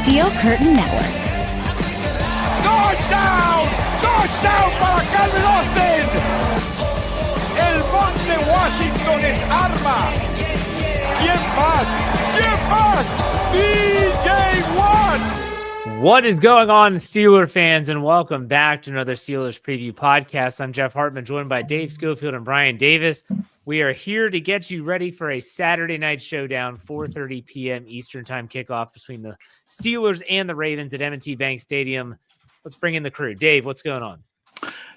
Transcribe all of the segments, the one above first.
Steel Curtain Network. Touchdown! Touchdown para Calvin Austin! El Monte Washington es arma. ¿Quién más? ¿Quién más? DJ Watt! What is going on, Steeler fans, and welcome back to another Steelers Preview Podcast. I'm Jeff Hartman, joined by Dave Schofield and Bryan Davis. We are here to get you ready for a Saturday night showdown, 4:30 p.m. Eastern Time kickoff between the Steelers and the Ravens at M&T Bank Stadium. Let's bring in the crew. Dave, what's going on?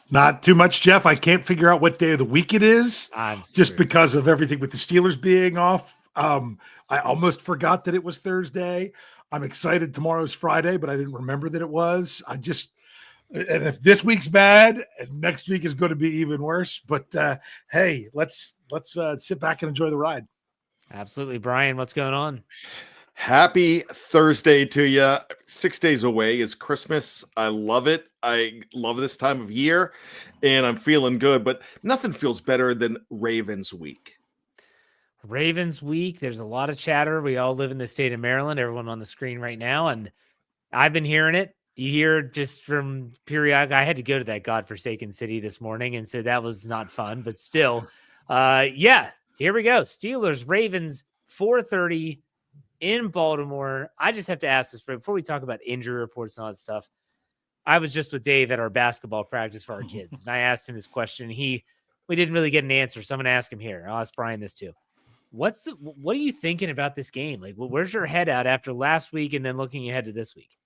Not too much, Jeff. I can't figure out what day of the week it is just because of everything with the Steelers being off. I almost forgot that it was Thursday. I'm excited tomorrow's Friday, but I didn't remember that it was. And if this week's bad, next week is going to be even worse. But hey, let's sit back and enjoy the ride. Absolutely. Bryan, what's going on? Happy Thursday to you. 6 days away is Christmas. I love it. I love this time of year, and I'm feeling good. But nothing feels better than Ravens week. Ravens week. There's a lot of chatter. We all live in the state of Maryland, everyone on the screen right now. And I've been hearing it. You hear just from periodic. I had to go to that godforsaken city this morning, and so that was not fun, but still, yeah, here we go. Steelers, Ravens, 4:30 in Baltimore. I just have to ask this before we talk about injury reports and all that stuff. I was just with Dave at our basketball practice for our kids, and I asked him this question. We didn't really get an answer, so I'm going to ask him here. I'll ask Bryan this too. What are you thinking about this game? Like, where's your head at after last week and then looking ahead to this week?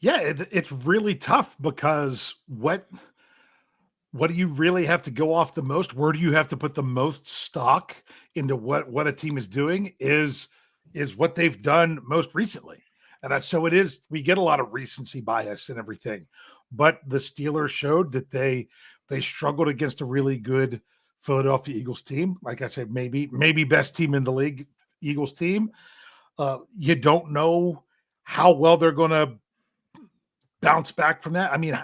Yeah, it's really tough because what do you really have to go off the most? Where do you have to put the most stock into what a team is doing is what they've done most recently. And so it is, we get a lot of recency bias and everything, but the Steelers showed that they struggled against a really good Philadelphia Eagles team. Like I said, maybe best team in the league, Eagles team. You don't know how well they're going to bounce back from that. I mean,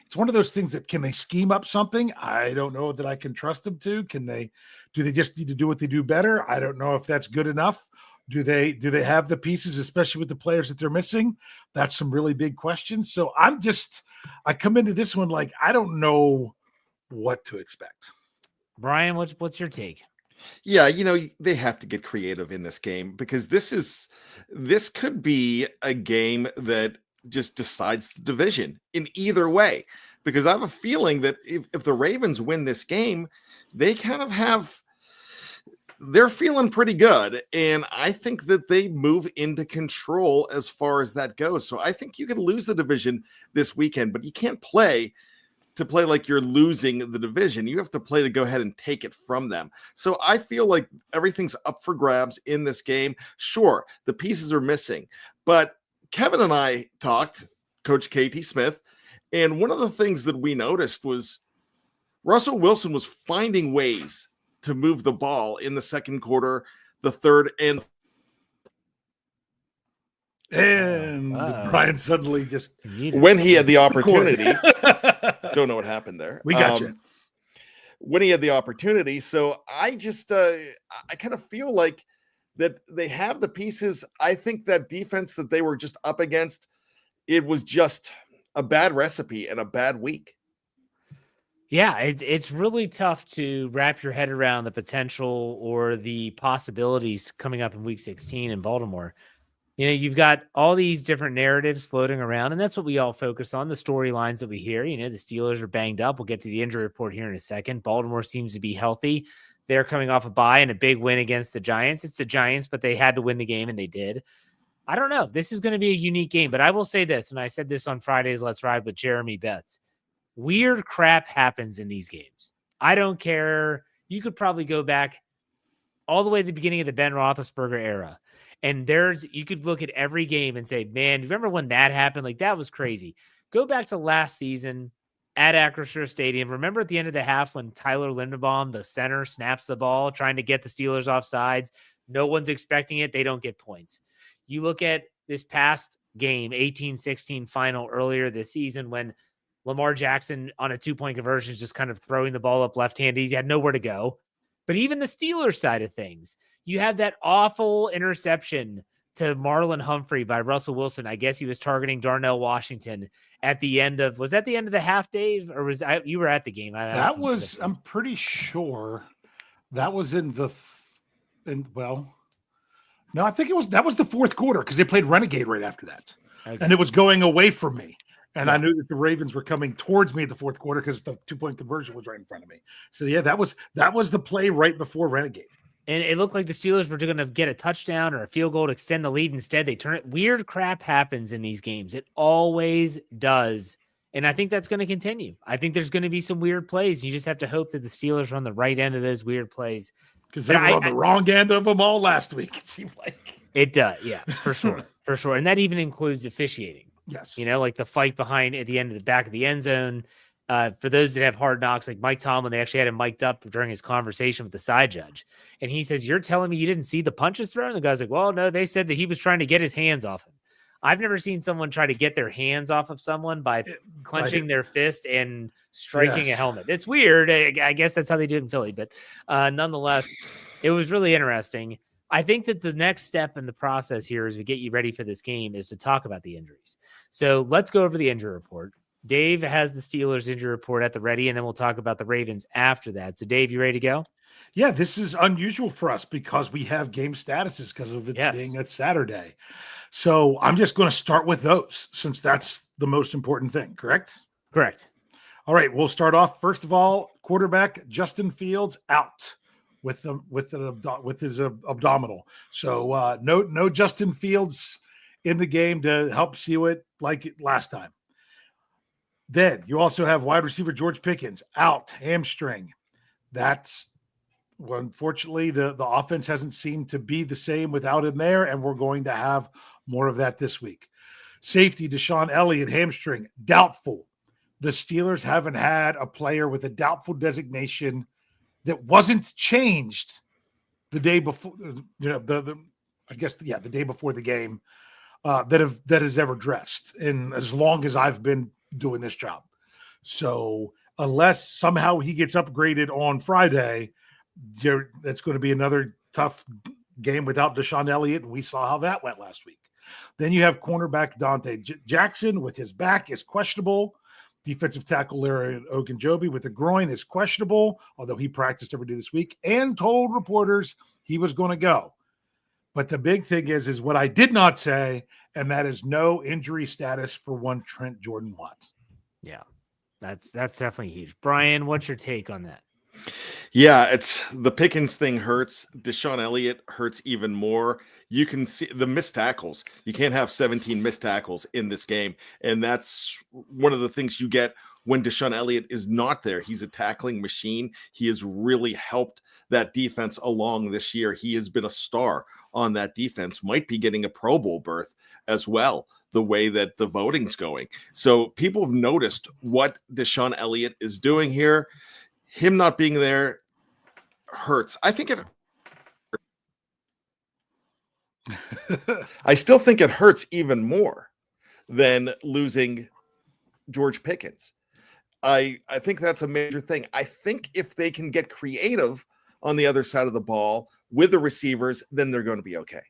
it's one of those things that, can they scheme up something? I don't know that I can trust them to. Do they just need to do what they do better? I don't know if that's good enough. Do they have the pieces, especially with the players that they're missing? That's some really big questions. So I come into this one like, I don't know what to expect. Bryan, what's your take? Yeah, they have to get creative in this game because this could be a game that just decides the division in either way, because I have a feeling that if the Ravens win this game, they kind of they're feeling pretty good. And I think that they move into control as far as that goes. So I think you can lose the division this weekend, but you can't play like you're losing the division. You have to play to go ahead and take it from them. So I feel like everything's up for grabs in this game. Sure, the pieces are missing, but Kevin and I talked, Coach KT Smith, and one of the things that we noticed was Russell Wilson was finding ways to move the ball in the second quarter, the third, and Bryan suddenly just when he had the opportunity. Don't know what happened there. We got you. When he had the opportunity. So I just I kind of feel like that they have the pieces. I think that defense that they were just up against, it was just a bad recipe and a bad week. Yeah, it's really tough to wrap your head around the potential or the possibilities coming up in Week 16 in Baltimore. You've got all these different narratives floating around, and that's what we all focus on, the storylines that we hear. The Steelers are banged up. We'll get to the injury report here in a second. Baltimore seems to be healthy. They're coming off a bye and a big win against the Giants. It's the Giants, but they had to win the game, and they did. I don't know. This is going to be a unique game, but I will say this, and I said this on Friday's Let's Ride with Jeremy Betts. Weird crap happens in these games. I don't care. You could probably go back all the way to the beginning of the Ben Roethlisberger era, and you could look at every game and say, man, do you remember when that happened? Like, that was crazy. Go back to last season at Acrisure Stadium. Remember at the end of the half when Tyler Linderbaum, the center, snaps the ball, trying to get the Steelers off sides. No one's expecting it. They don't get points. You look at this past game, 18-16 final earlier this season, when Lamar Jackson on a 2-point conversion is just kind of throwing the ball up left-handed. He had nowhere to go. But even the Steelers side of things, you had that awful interception to Marlon Humphrey by Russell Wilson. I guess he was targeting Darnell Washington at the end of, was that the end of the half, Dave? Or you were at the game? I'm pretty sure that was no, I think that was the fourth quarter because they played Renegade right after that. Okay. And it was going away from me. And I knew that the Ravens were coming towards me at the fourth quarter because the 2-point conversion was right in front of me. So yeah, that was the play right before Renegade. And it looked like the Steelers were going to get a touchdown or a field goal to extend the lead. Instead, they turn it. Weird crap happens in these games. It always does. And I think that's going to continue. I think there's going to be some weird plays. You just have to hope that the Steelers are on the right end of those weird plays. Because they were on the wrong end of them all last week, it seemed like. It does, yeah, for sure. For sure. And that even includes officiating. Yes. Like the fight behind at the end of the back of the end zone. For those that have Hard Knocks, like Mike Tomlin, they actually had him mic'd up during his conversation with the side judge. And he says, "You're telling me you didn't see the punches thrown?" And the guy's like, "Well, no, they said that he was trying to get his hands off him." I've never seen someone try to get their hands off of someone by clenching their fist and striking a helmet. It's weird. I guess that's how they do it in Philly. But nonetheless, it was really interesting. I think that the next step in the process here as we get you ready for this game is to talk about the injuries. So let's go over the injury report. Dave has the Steelers injury report at the ready, and then we'll talk about the Ravens after that. So, Dave, you ready to go? Yeah, this is unusual for us because we have game statuses because of it being a Saturday. So I'm just going to start with those since that's the most important thing, correct? Correct. All right, we'll start off. First of all, quarterback Justin Fields out with his abdominal. So no Justin Fields in the game to help seal it like last time. Then you also have wide receiver George Pickens out, hamstring. That's unfortunately the offense hasn't seemed to be the same without him there, and we're going to have more of that this week. Safety Deshaun Elliott, hamstring, doubtful. The Steelers haven't had a player with a doubtful designation that wasn't changed the day before. The day before the game that has ever dressed in as long as I've been doing this job. So unless somehow he gets upgraded on Friday, that's going to be another tough game without Deshaun Elliott, and we saw how that went last week. Then you have cornerback Dante Jackson with his back is questionable. Defensive tackle Larry Ogunjobi with the groin is questionable, although he practiced every day this week and told reporters he was going to go. But the big thing is what I did not say, and that is no injury status for one Trent Jordan Watt. Yeah, that's definitely huge. Bryan, what's your take on that? Yeah, it's the Pickens thing hurts. Deshaun Elliott hurts even more. You can see the missed tackles. You can't have 17 missed tackles in this game. And that's one of the things you get when Deshaun Elliott is not there. He's a tackling machine. He has really helped that defense along this year. He has been a star on that defense, might be getting a Pro Bowl berth as well, the way that the voting's going. So people have noticed what Deshaun Elliott is doing here. Him not being there hurts. I still think it hurts even more than losing George Pickens. I think that's a major thing. I think if they can get creative on the other side of the ball with the receivers, then they're going to be okay.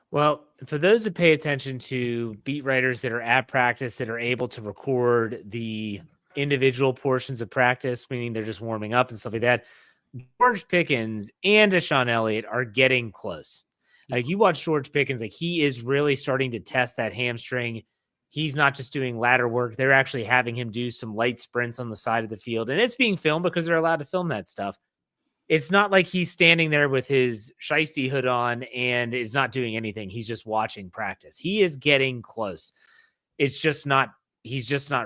Well, for those that pay attention to beat writers that are at practice, that are able to record the individual portions of practice, meaning they're just warming up and stuff like that, George Pickens and Deshaun Elliott are getting close. Like you watch George Pickens, like he is really starting to test that hamstring. He's not just doing ladder work. They're actually having him do some light sprints on the side of the field, and it's being filmed because they're allowed to film that stuff. It's not like he's standing there with his shiesty hood on and is not doing anything. He's just watching practice. He is getting close. He's just not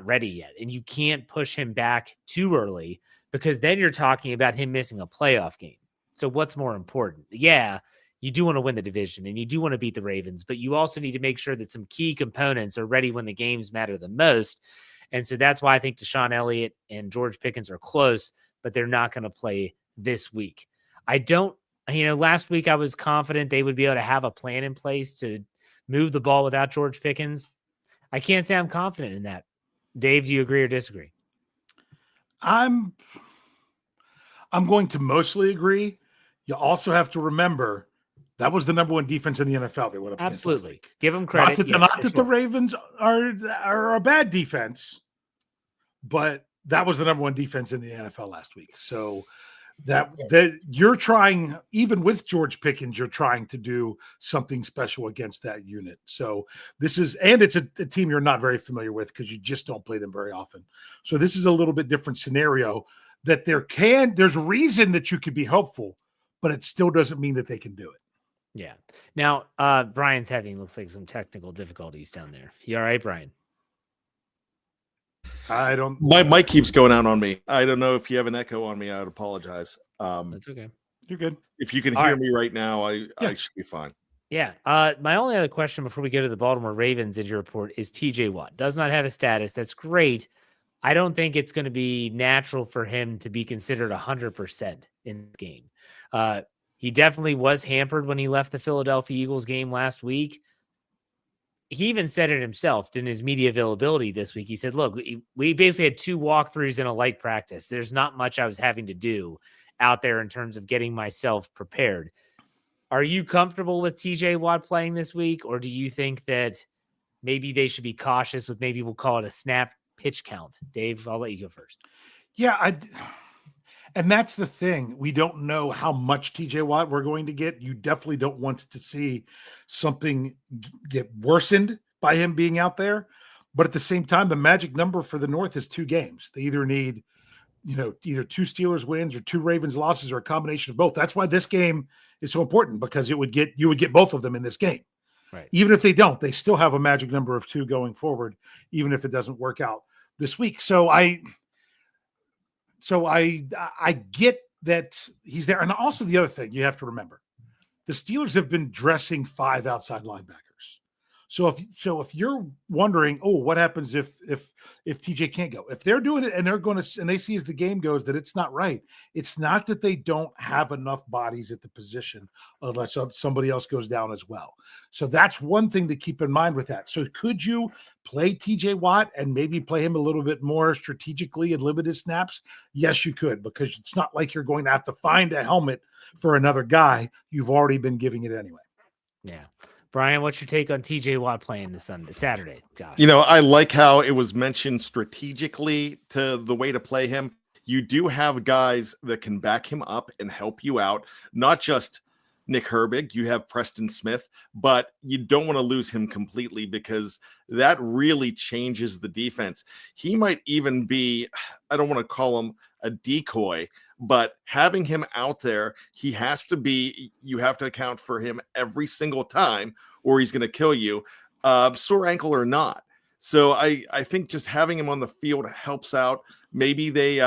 ready yet. And you can't push him back too early because then you're talking about him missing a playoff game. So what's more important? Yeah, you do want to win the division and you do want to beat the Ravens, but you also need to make sure that some key components are ready when the games matter the most. And so that's why I think Deshaun Elliott and George Pickens are close, but they're not going to play this week. Last week I was confident they would be able to have a plan in place to move the ball without George Pickens. I can't say I'm confident in that. Dave, do you agree or disagree? I'm going to mostly agree. You also have to remember That was the number one defense in the NFL. They went up against last Absolutely. week. Give them credit. Not that the Ravens are a bad defense, but that was the number one defense in the NFL last week. So that you're trying, even with George Pickens, you're trying to do something special against that unit. So it's a team you're not very familiar with because you just don't play them very often. So this is a little bit different scenario that there's reason that you could be hopeful, but it still doesn't mean that they can do it. Yeah. Now, Brian's having looks like some technical difficulties down there. You all right, Brian? My mic keeps going out on me. I don't know if you have an echo on me. I would apologize. That's okay. You're good. If you can hear me right now, I should be fine. Yeah. My only other question before we go to the Baltimore Ravens injury report is TJ Watt. Does not have a status. That's great. I don't think it's going to be natural for him to be considered 100% in the game. He definitely was hampered when he left the Philadelphia Eagles game last week. He even said it himself in his media availability this week. He said, look, we basically had 2 walkthroughs in a light practice. There's not much I was having to do out there in terms of getting myself prepared. Are you comfortable with TJ Watt playing this week? Or do you think that maybe they should be cautious with, maybe we'll call it a snap pitch count? Dave, I'll let you go first. Yeah. And that's the thing. We don't know how much TJ Watt we're going to get. You definitely don't want to see something get worsened by him being out there. But at the same time, the magic number for the North is 2 games. They either need, either 2 Steelers wins or 2 Ravens losses or a combination of both. That's why this game is so important, because you would get both of them in this game. Right. Even if they don't, they still have a magic number of 2 going forward, even if it doesn't work out this week. So I get that he's there. And also the other thing you have to remember, the Steelers have been dressing 5 outside linebackers. So if you're wondering, what happens if TJ can't go? If they're doing it and they see as the game goes that it's not right, it's not that they don't have enough bodies at the position unless somebody else goes down as well. So that's one thing to keep in mind with that. So could you play TJ Watt and maybe play him a little bit more strategically and limit his snaps? Yes, you could, because it's not like you're going to have to find a helmet for another guy. You've already been giving it anyway. Yeah. Brian, what's your take on TJ Watt playing this Saturday? Gosh. I like how it was mentioned strategically to the way to play him. You do have guys that can back him up and help you out, not just Nick Herbig. You have Preston Smith, but you don't want to lose him completely, because that really changes the defense. He might even be, I don't want to call him a decoy, but having him out there, you have to account for him every single time, or he's going to kill you, sore ankle or not. So I think just having him on the field helps out. Maybe they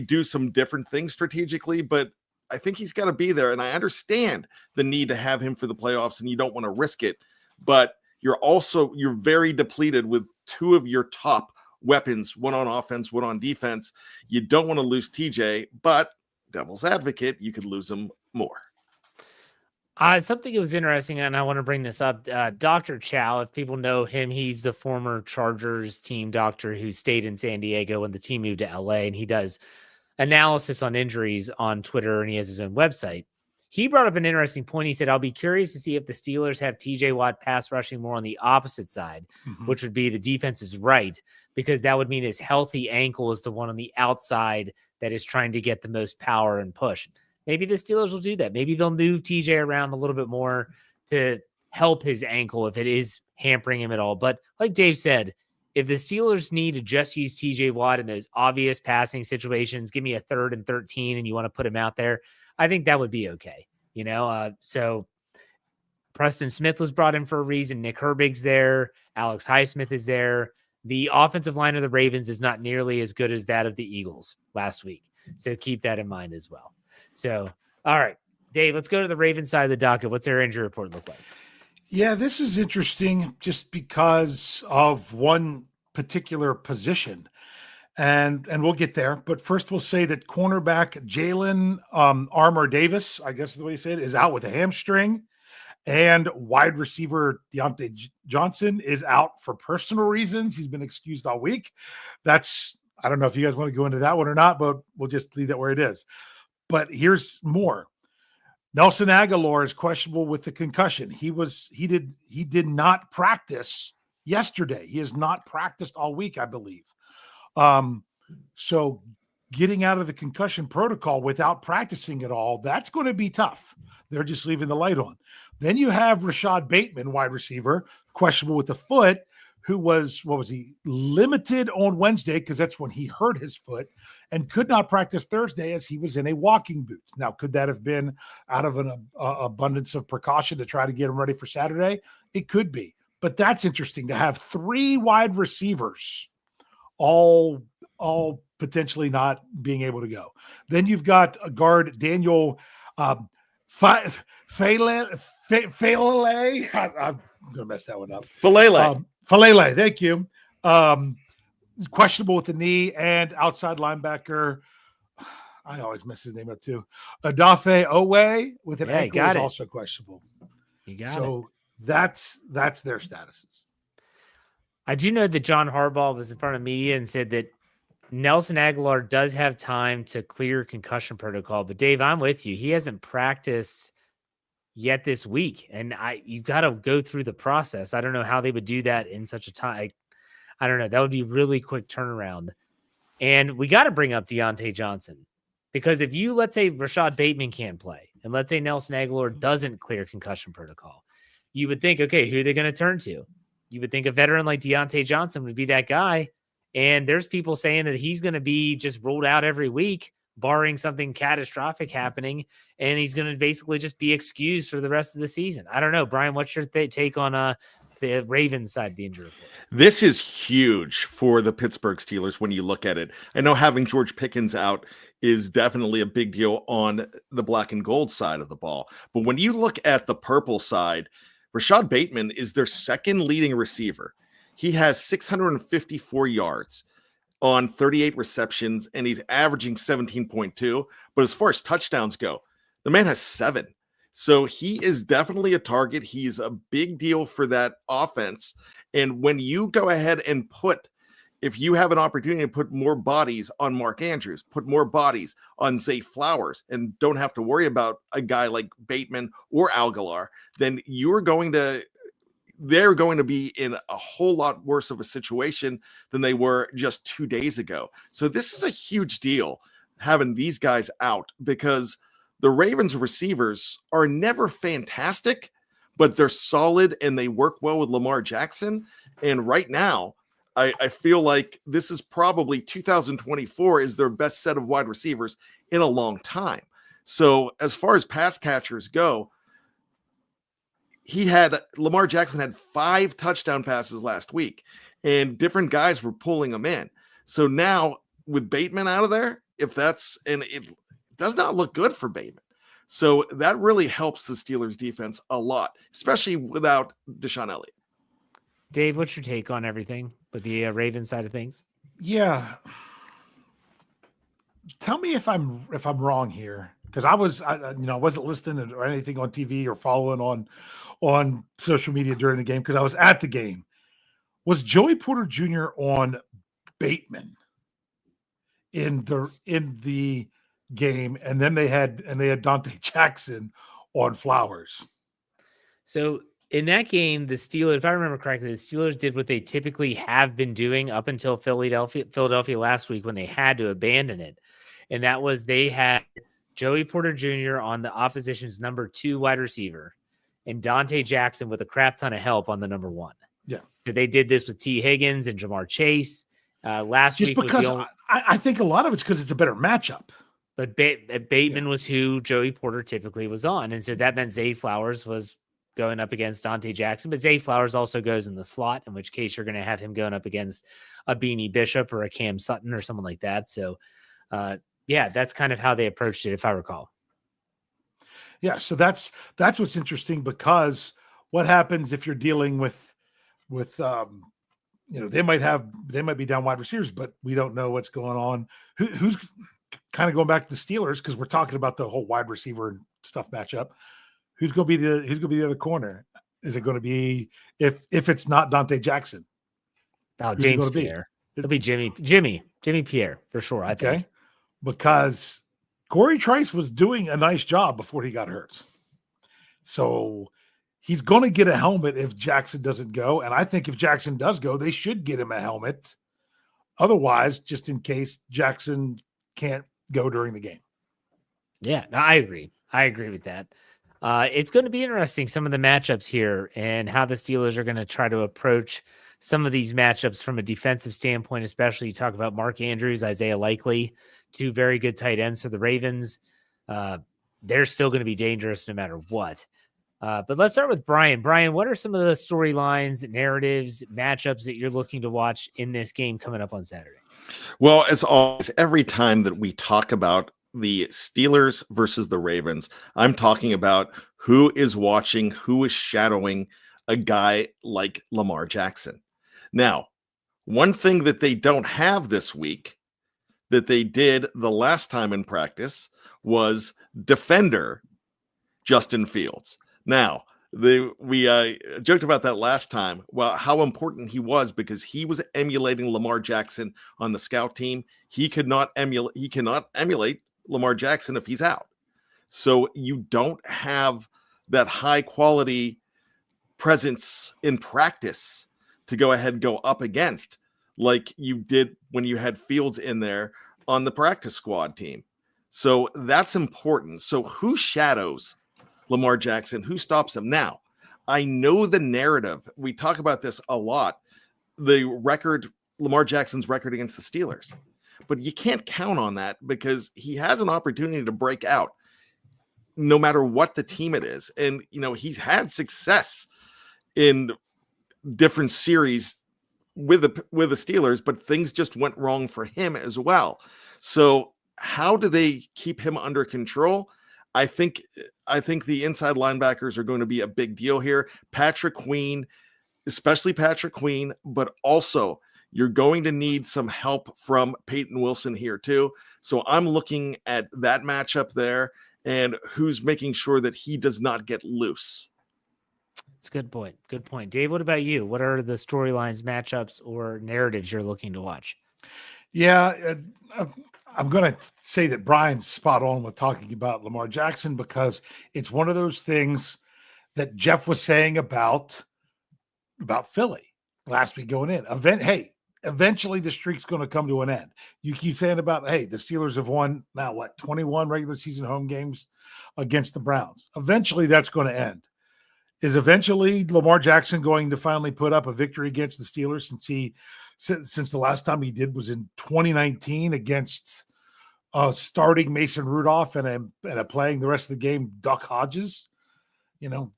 do some different things strategically, but I think he's got to be there. And I understand the need to have him for the playoffs, and you don't want to risk it, but you're very depleted with 2 of your top weapons, one on offense, one on defense. You don't want to lose TJ, but devil's advocate, you could lose him more. Something that was interesting, and I want to bring this up. Dr. Chow, if people know him, he's the former Chargers team doctor who stayed in San Diego when the team moved to LA, and he does analysis on injuries on Twitter, and he has his own website. He brought up an interesting point. He said, I'll be curious to see if the Steelers have TJ Watt pass rushing more on the opposite side, which would be the defense is right, because that would mean his healthy ankle is the one on the outside that is trying to get the most power and push. Maybe the Steelers will do that. Maybe they'll move TJ around a little bit more to help his ankle if it is hampering him at all. But like Dave said, if the Steelers need to just use TJ Watt in those obvious passing situations, give me a 3rd and 13 and you want to put him out there, I think that would be okay. So Preston Smith was brought in for a reason. Nick Herbig's there. Alex Highsmith is there. The offensive line of the Ravens is not nearly as good as that of the Eagles last week. So keep that in mind as well. So, all right, Dave, let's go to the Ravens side of the docket. What's their injury report look like? Yeah, this is interesting just because of one particular position. And we'll get there. But first, we'll say that cornerback Jalen Armour Davis, I guess is the way you say it, is out with a hamstring. And wide receiver Deontay Johnson is out for personal reasons. He's been excused all week. I don't know if you guys want to go into that one or not, but we'll just leave that where it is. But here's more. Nelson Aguilar is questionable with the concussion. He did not practice yesterday. He has not practiced all week, I believe. So getting out of the concussion protocol without practicing at all, that's going to be tough. They're just leaving the light on. Then you have Rashad Bateman, wide receiver, questionable with the foot, who was, limited on Wednesday because that's when he hurt his foot and could not practice Thursday as he was in a walking boot. Now, could that have been out of an abundance of precaution to try to get him ready for Saturday? It could be. But that's interesting to have 3 wide receivers all potentially not being able to go. Then you've got a guard, Daniel Falele. I'm going to mess that one up. Falele, thank you. Questionable with the knee, and outside linebacker, I always mess his name up too. Adafe Owe with an ankle is also questionable. You got it. So that's their statuses. I do know that John Harbaugh was in front of media and said that Nelson Aguilar does have time to clear concussion protocol. But Dave, I'm with you. He hasn't practiced yet this week, and you've got to go through the process. I don't know how they would do that in such a time. I don't know. That would be really quick turnaround. And we got to bring up Deontay Johnson, because if let's say Rashad Bateman can't play, and let's say Nelson Aguilar doesn't clear concussion protocol, you would think, okay, who are they going to turn to? You would think a veteran like Deontay Johnson would be that guy. And there's people saying that he's going to be just rolled out every week, barring something catastrophic happening, and he's going to basically just be excused for the rest of the season. I don't know. Brian, what's your take on the Ravens side of the injury report? This is huge for the Pittsburgh Steelers when you look at it. I know having George Pickens out is definitely a big deal on the black and gold side of the ball. But when you look at the purple side, Rashad Bateman is their second leading receiver. He has 654 yards on 38 receptions, and he's averaging 17.2. But as far as touchdowns go, the man has 7. So he is definitely a target. He's a big deal for that offense. And when you go ahead and if you have an opportunity to put more bodies on Mark Andrews, put more bodies on Zay Flowers, and don't have to worry about a guy like Bateman or Aguilar, then they're going to be in a whole lot worse of a situation than they were just 2 days ago. So this is a huge deal, having these guys out, because the Ravens receivers are never fantastic, but they're solid and they work well with Lamar Jackson. And right now, I feel like this is probably 2024 is their best set of wide receivers in a long time. So as far as pass catchers go, Lamar Jackson had 5 touchdown passes last week, and different guys were pulling them in. So now with Bateman out of there, it does not look good for Bateman. So that really helps the Steelers defense a lot, especially without Deshaun Elliott. Dave, what's your take on everything with the Ravens side of things? Yeah. Tell me if I'm wrong here, because I wasn't listening or anything on TV or following on social media during the game because I was at the game. Was Joey Porter Jr. on Bateman in the game, and then they had Dante Jackson on Flowers? So in that game, the Steelers, if I remember correctly, the Steelers did what they typically have been doing up until Philadelphia last week when they had to abandon it. And that was they had Joey Porter Jr. on the opposition's number 2 wide receiver and Dante Jackson with a crap ton of help on the number 1. Yeah. So they did this with T. Higgins and Jamar Chase. Last week because I think a lot of it's because it's a better matchup. But Bateman was who Joey Porter typically was on. And so that meant Zay Flowers was going up against Dante Jackson. But Zay Flowers also goes in the slot, in which case you're going to have him going up against a Beanie Bishop or a Cam Sutton or someone like that. So, that's kind of how they approached it, if I recall. Yeah, so that's what's interesting, because what happens if you're dealing with they might be down wide receivers, but we don't know what's going on. Who's kind of going back to the Steelers, because we're talking about the whole wide receiver and stuff matchup. Who's going to be the other corner? Is it going to be if it's not Dante Jackson? Oh, James Pierre. It'll be Jimmy Pierre for sure. I think, because Corey Trice was doing a nice job before he got hurt. So he's going to get a helmet if Jackson doesn't go. And I think if Jackson does go, they should get him a helmet. Otherwise, just in case Jackson can't go during the game. Yeah, no, I agree. I agree with that. It's going to be interesting, some of the matchups here and how the Steelers are going to try to approach some of these matchups from a defensive standpoint, especially you talk about Mark Andrews, Isaiah Likely, two very good tight ends for the Ravens. They're still going to be dangerous no matter what. But let's start with Bryan. Bryan, what are some of the storylines, narratives, matchups that you're looking to watch in this game coming up on Saturday? Well, as always, every time that we talk about the Steelers versus the Ravens, I'm talking about who is watching, who is shadowing a guy like Lamar Jackson. Now, one thing that they don't have this week that they did the last time in practice was defender Justin Fields. Now, we joked about that last time. Well, how important he was because he was emulating Lamar Jackson on the scout team. He cannot emulate Lamar Jackson if he's out. So you don't have that high quality presence in practice to go ahead and go up against like you did when you had Fields in there on the practice squad team. So that's important. So who shadows Lamar Jackson? Who stops him? Now, I know the narrative. We talk about this a lot. The record, Lamar Jackson's record against the Steelers. But you can't count on that because he has an opportunity to break out no matter what the team it is. And, he's had success in different series with the Steelers, but things just went wrong for him as well. So how do they keep him under control? I think the inside linebackers are going to be a big deal here. Patrick Queen, especially Patrick Queen, but also you're going to need some help from Peyton Wilson here too. So I'm looking at that matchup there and who's making sure that he does not get loose. It's a good point. Good point. Dave, what about you? What are the storylines, matchups, or narratives you're looking to watch? Yeah, I'm going to say that Bryan's spot on with talking about Lamar Jackson because it's one of those things that Jeff was saying about Philly last week going in. Eventually the streak's going to come to an end. You keep saying about, hey, the Steelers have won now, 21 regular season home games against the Browns. Eventually that's going to end. Is eventually Lamar Jackson going to finally put up a victory against the Steelers since the last time he did was in 2019 against starting Mason Rudolph and playing the rest of the game Duck Hodges? Because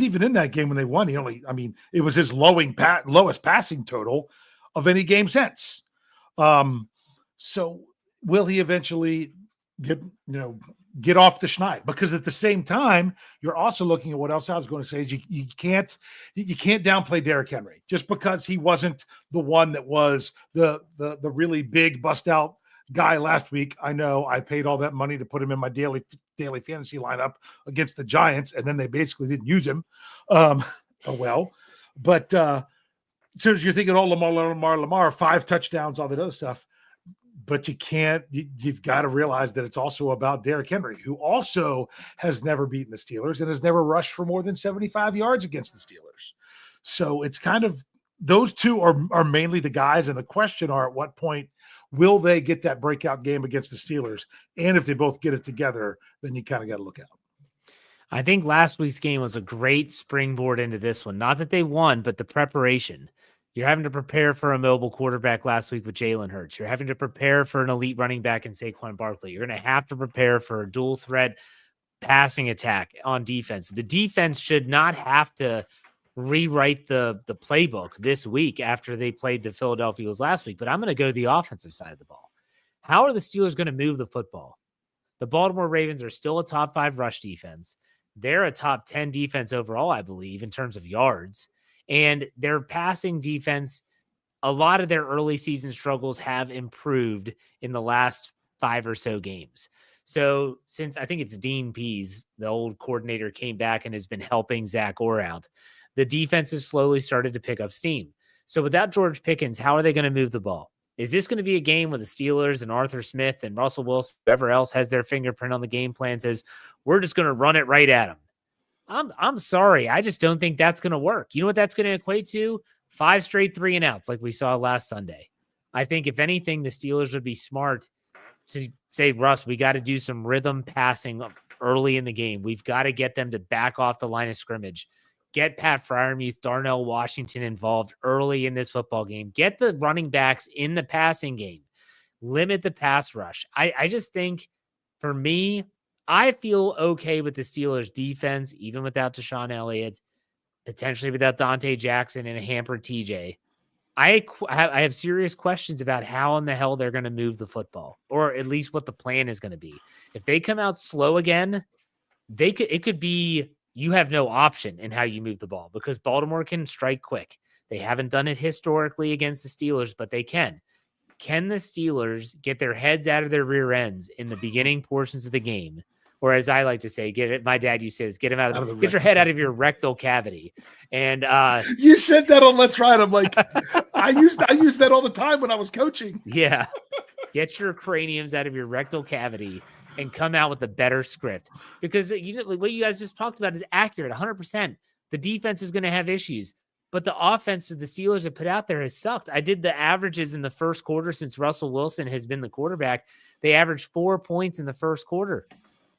even in that game when they won, it was his lowest passing total of any game since. So will he eventually get off the schneid? Because at the same time, you're also looking at what else I was going to say is you can't downplay Derrick Henry just because he wasn't the one that was the really big bust out guy last week. I know I paid all that money to put him in my daily fantasy lineup against the Giants, and then they basically didn't use him. But so you're thinking, Lamar, 5 touchdowns, all that other stuff. But you've got to realize that it's also about Derrick Henry, who also has never beaten the Steelers and has never rushed for more than 75 yards against the Steelers. So it's kind of those two are mainly the guys. And the question are, at what point will they get that breakout game against the Steelers? And if they both get it together, then you kind of got to look out. I think last week's game was a great springboard into this one. Not that they won, but the preparation. You're having to prepare for a mobile quarterback last week with Jalen Hurts. You're having to prepare for an elite running back in Saquon Barkley. You're going to have to prepare for a dual threat passing attack on defense. The defense should not have to rewrite the playbook this week after they played the Philadelphia Eagles last week, but I'm going to go to the offensive side of the ball. How are the Steelers going to move the football? The Baltimore Ravens are still a top 5 rush defense. They're a top 10 defense overall, I believe, in terms of yards. And their passing defense, a lot of their early season struggles have improved in the last 5 or so games. So since I think it's Dean Pease, the old coordinator, came back and has been helping Zach Orr out, the defense has slowly started to pick up steam. So without George Pickens, how are they going to move the ball? Is this going to be a game where the Steelers and Arthur Smith and Russell Wilson, whoever else has their fingerprint on the game plan, says, we're just going to run it right at them? I'm sorry. I just don't think that's going to work. You know what that's going to equate to? 5 straight 3-and-outs like we saw last Sunday. I think if anything, the Steelers would be smart to say, Russ, we got to do some rhythm passing early in the game. We've got to get them to back off the line of scrimmage. Get Pat Freiermuth, Darnell Washington involved early in this football game. Get the running backs in the passing game. Limit the pass rush. I just think, for me, I feel okay with the Steelers' defense, even without Deshaun Elliott, potentially without Dante Jackson and a hampered TJ. I have serious questions about how in the hell they're going to move the football, or at least what the plan is going to be. If they come out slow again, it could be you have no option in how you move the ball, because Baltimore can strike quick. They haven't done it historically against the Steelers, but they can. Can the Steelers get their heads out of their rear ends in the beginning portions of the game? Or as I like to say, my dad used to say this, get your head out of your rectal cavity. And you said that on Let's Ride. I'm like, I used that all the time when I was coaching. Yeah. Get your craniums out of your rectal cavity and come out with a better script, because what you guys just talked about is accurate 100%. The defense is going to have issues, but the offense that the Steelers have put out there has sucked. I did the averages in the first quarter since Russell Wilson has been the quarterback. They averaged 4 points in the first quarter.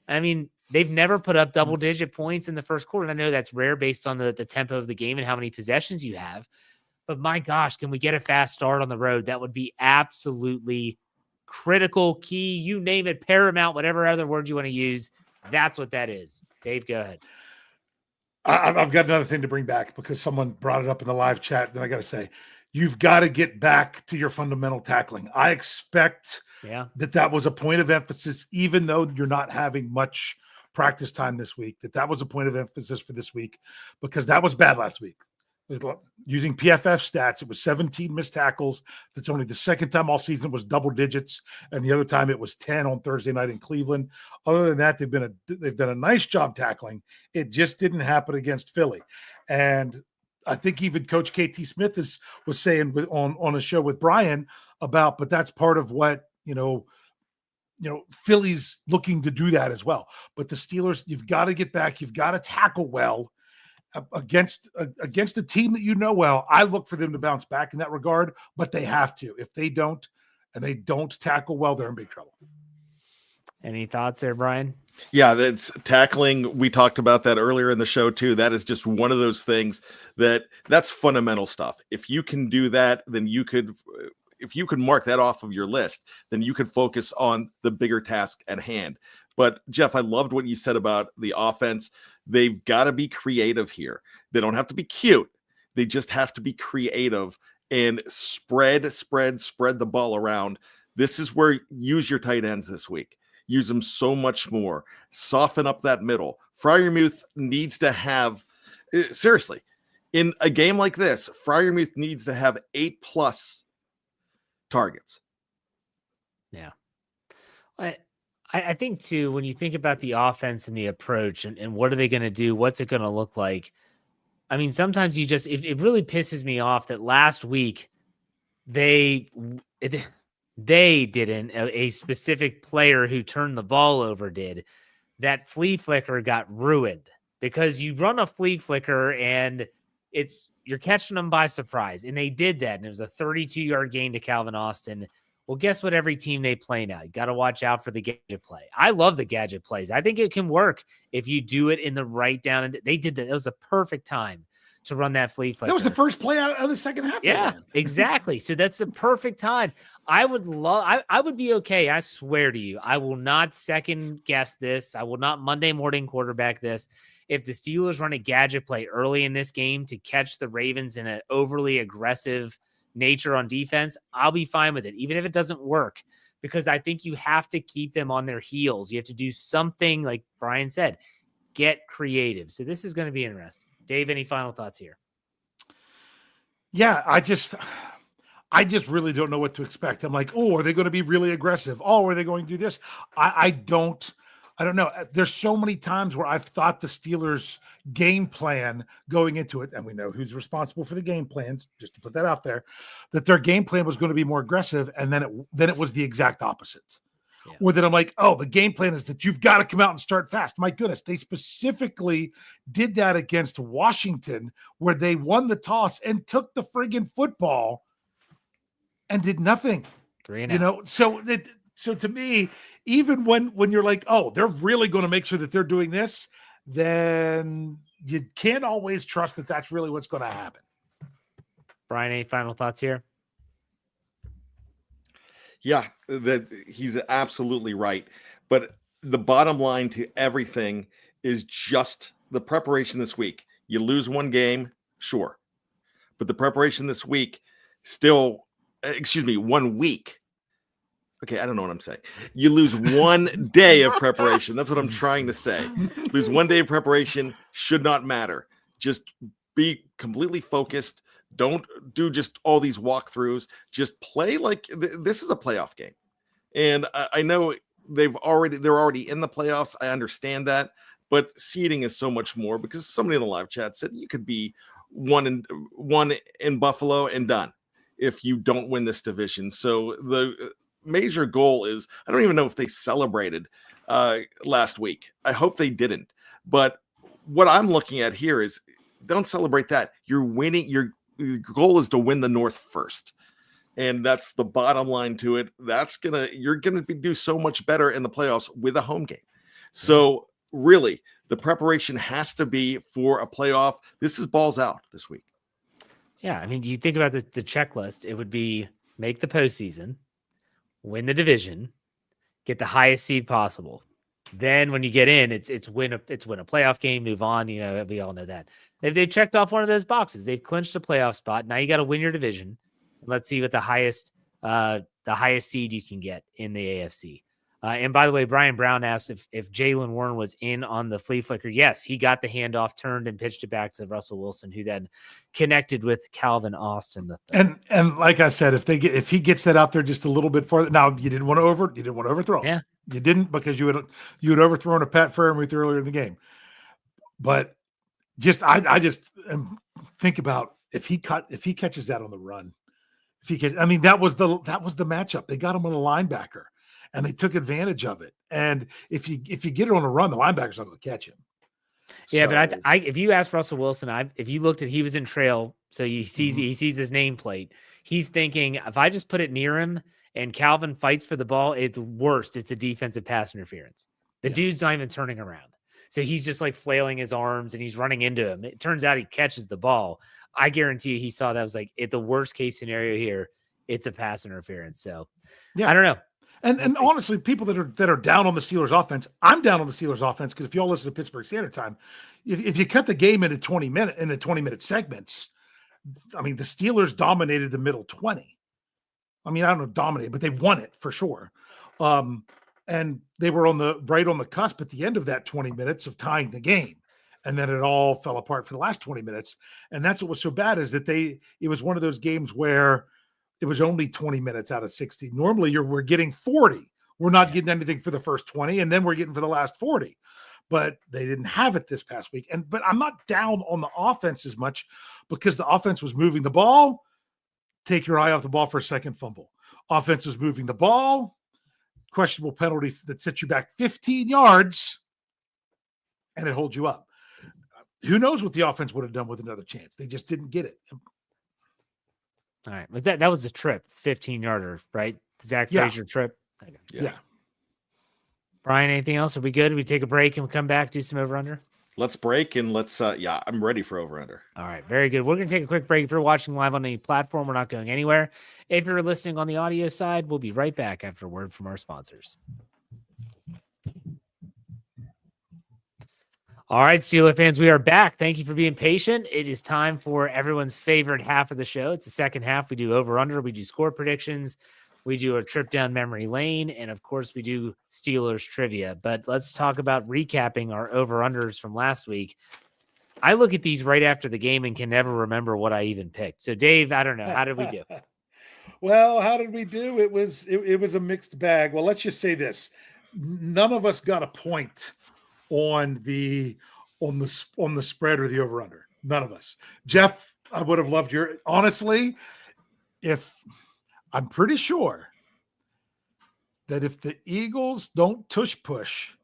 I mean, they've never put up double-digit points in the first quarter. And I know that's rare based on the tempo of the game and how many possessions you have. But my gosh, can we get a fast start on the road? That would be absolutely critical, key, you name it, paramount, whatever other word you want to use. That's what that is. Dave, go ahead. I've got another thing to bring back, because someone brought it up in the live chat, and I got to say, you've got to get back to your fundamental tackling. I expect that was a point of emphasis, even though you're not having much practice time this week, that was a point of emphasis for this week, because that was bad last week. Using PFF stats, it was 17 missed tackles. That's only the second time all season it was double digits, and the other time it was 10 on Thursday night in Cleveland. Other than that, they've done a nice job tackling. It just didn't happen against Philly. And I think even Coach KT Smith was saying on a show with Bryan about, but that's part of what, Philly's looking to do that as well. But the Steelers, you've got to get back. You've got to tackle well against a team that well. I look for them to bounce back in that regard, but they have to. If they don't, and they don't tackle well, they're in big trouble. Any thoughts there, Bryan? Yeah, that's tackling. We talked about that earlier in the show too. That is just one of those things that's fundamental stuff. If you can do that, then if you can mark that off of your list, then you could focus on the bigger task at hand. But Jeff, I loved what you said about the offense. They've got to be creative here. They don't have to be cute. They just have to be creative and spread the ball around. This is where use your tight ends this week. Use them so much more. Soften up that middle. Freiermuth needs to have, seriously, in a game like this, Freiermuth needs to have 8+ targets. Yeah. I think, too, when you think about the offense and the approach and what are they going to do, what's it going to look like? I mean, sometimes it really pisses me off that last week they didn't, a specific player who turned the ball over did. That flea flicker got ruined because you run a flea flicker and you're catching them by surprise. And they did that. And it was a 32-yard gain to Calvin Austin. Well, guess what? Every team they play now, you got to watch out for the gadget play. I love the gadget plays. I think it can work if you do it in the right down. And they did that. It was the perfect time to run that flea flicker. That was the first play out of the second half. Yeah, exactly. So that's the perfect time. I would be okay. I swear to you, I will not second guess this. I will not Monday morning quarterback this. If the Steelers run a gadget play early in this game to catch the Ravens in an overly aggressive nature on defense, I'll be fine with it, even if it doesn't work, because I think you have to keep them on their heels. You have to do something, like Bryan said, get creative. So this is going to be interesting. Dave, any final thoughts here? Yeah, I just really don't know what to expect. I'm like, oh, are they going to be really aggressive? Oh, are they going to do this? I don't I don't know. There's so many times where I've thought the Steelers' game plan going into it, and we know who's responsible for the game plans, just to put that out there, that their game plan was going to be more aggressive, and then it was the exact opposite. Yeah. Or that I'm like, oh, the game plan is that you've got to come out and start fast. My goodness, they specifically did that against Washington, where they won the toss and took the friggin' football and did nothing. 3-and-out. So to me, even when you're like, oh, they're really going to make sure that they're doing this, then you can't always trust that that's really what's going to happen. Bryan, any final thoughts here? Yeah, that he's absolutely right. But the bottom line to everything is just the preparation this week. You lose one game, sure. But the preparation this week still, 1 week. Okay, I don't know what I'm saying. You lose 1 day of preparation. That's what I'm trying to say. Lose 1 day of preparation should not matter. Just be completely focused. Don't do just all these walkthroughs. Just play like this is a playoff game. And I know they're already in the playoffs. I understand that. But seeding is so much more, because somebody in the live chat said you could be one in Buffalo and done if you don't win this division. So the major goal is, I don't even know if they celebrated last week. I hope they didn't. But what I'm looking at here is, don't celebrate that. You're winning. Your goal is to win the North first. And that's the bottom line to it. You're gonna do so much better in the playoffs with a home game. So really, the preparation has to be for a playoff. This is balls out this week. Yeah, I mean, you think about the checklist. It would be make the postseason, win the division, get the highest seed possible. Then when you get in, it's win a playoff game, move on. We all know that. They've checked off one of those boxes. They've clinched a playoff spot. Now you got to win your division. Let's see what the highest seed you can get in the AFC. And by the way, Brian Brown asked if Jalen Warren was in on the flea flicker. Yes, he got the handoff, turned and pitched it back to Russell Wilson, who then connected with Calvin Austin. And like I said, if he gets that out there just a little bit farther. Now you didn't want to overthrow. Yeah, you didn't, because you had overthrown a Pat Freiermuth earlier in the game. But I just think about if he catches that on the run. That was the matchup. They got him on a linebacker, and they took advantage of it. And if you get it on a run, the linebacker's not going to catch him. Yeah, so, but if you ask Russell Wilson, if you looked at, he was in trail, so he sees his nameplate. He's thinking, if I just put it near him and Calvin fights for the ball, it's a defensive pass interference. The dude's not even turning around. So he's just like flailing his arms and he's running into him. It turns out he catches the ball. I guarantee you he saw that was like, the worst case scenario here, it's a pass interference. So I don't know. And honestly, people that are down on the Steelers offense, I'm down on the Steelers offense, because if you all listen to Pittsburgh Standard Time, if you cut the game into 20-minute segments, the Steelers dominated the middle 20. I don't know, dominated, but they won it for sure. And they were right on the cusp at the end of that 20 minutes of tying the game. And then it all fell apart for the last 20 minutes. And that's what was so bad, is that it was one of those games where it was only 20 minutes out of 60. Normally we're getting 40. We're not getting anything for the first 20, and then we're getting for the last 40. But they didn't have it this past week. But I'm not down on the offense as much, because the offense was moving the ball. Take your eye off the ball for a second, fumble. Offense was moving the ball. Questionable penalty that sets you back 15 yards, and it holds you up. Who knows what the offense would have done with another chance? They just didn't get it. All right. But that was a trip, 15-yarder, right? Zach Frazier trip. Yeah. Bryan, anything else? Are we good? We take a break and we come back, do some over-under? Let's break and let's, I'm ready for over-under. All right. Very good. We're going to take a quick break. If you're watching live on any platform, we're not going anywhere. If you're listening on the audio side, we'll be right back after a word from our sponsors. All right, Steeler fans, we are back. Thank you for being patient. It is time for everyone's favorite half of the show. It's the second half. We do over-under. We do score predictions. We do a trip down memory lane. And, of course, we do Steelers trivia. But let's talk about recapping our over-unders from last week. I look at these right after the game and can never remember what I even picked. So, Dave, I don't know. How did we do? Well, how did we do? It was a mixed bag. Well, let's just say this. none of us got a point on the spread or the over under. None of us. Jeff, I would have loved your honestly. If I'm pretty sure that if the Eagles don't tush push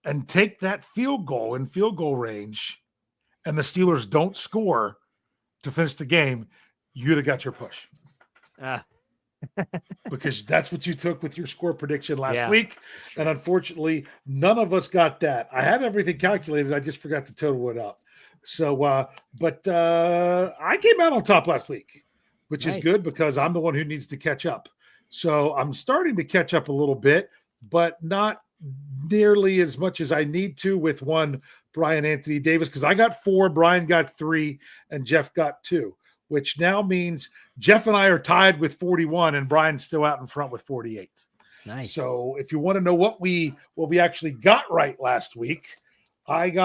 and take that field goal in field goal range, and the Steelers don't score to finish the game, you'd have got your push. Because that's what you took with your score prediction last week. And unfortunately, none of us got that. I had everything calculated. I just forgot to total it up. So, but I came out on top last week, which is good because I'm the one who needs to catch up. So I'm starting to catch up a little bit, but not nearly as much as I need to with one Bryan Anthony Davis, because I got 4, Bryan got 3, and Jeff got 2. Which now means Jeff and I are tied with 41 and Bryan's still out in front with 48. Nice. So if you want to know what we actually got right last week, we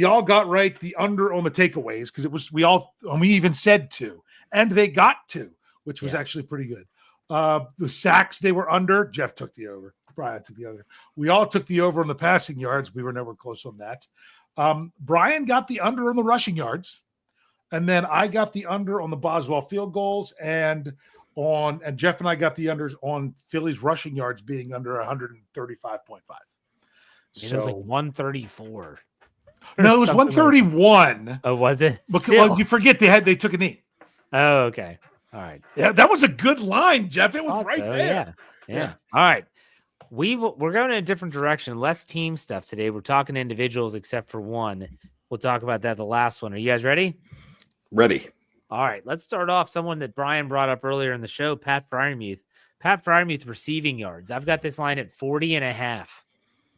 all got right the under on the takeaways because we even said 2 and they got 2, which was actually pretty good. The sacks, they were under. Jeff took the over. Bryan took the over. We all took the over on the passing yards. We were never close on that. Bryan got the under on the rushing yards. And then I got the under on the Boswell field goals and Jeff and I got the unders on Philly's rushing yards being under 135.5. It was like 134. No, it was 131. Like oh, was it? Because you forget they took a knee. Oh, okay. All right. Yeah, that was a good line, Jeff. It was there. Yeah. All right. We're going in a different direction. Less team stuff today. We're talking individuals except for one. We'll talk about that the last one. Are you guys ready? Ready. All right, let's start off. Someone that Bryan brought up earlier in the show, Pat Fryermuth. Pat Fryermuth receiving yards. I've got this line at 40.5.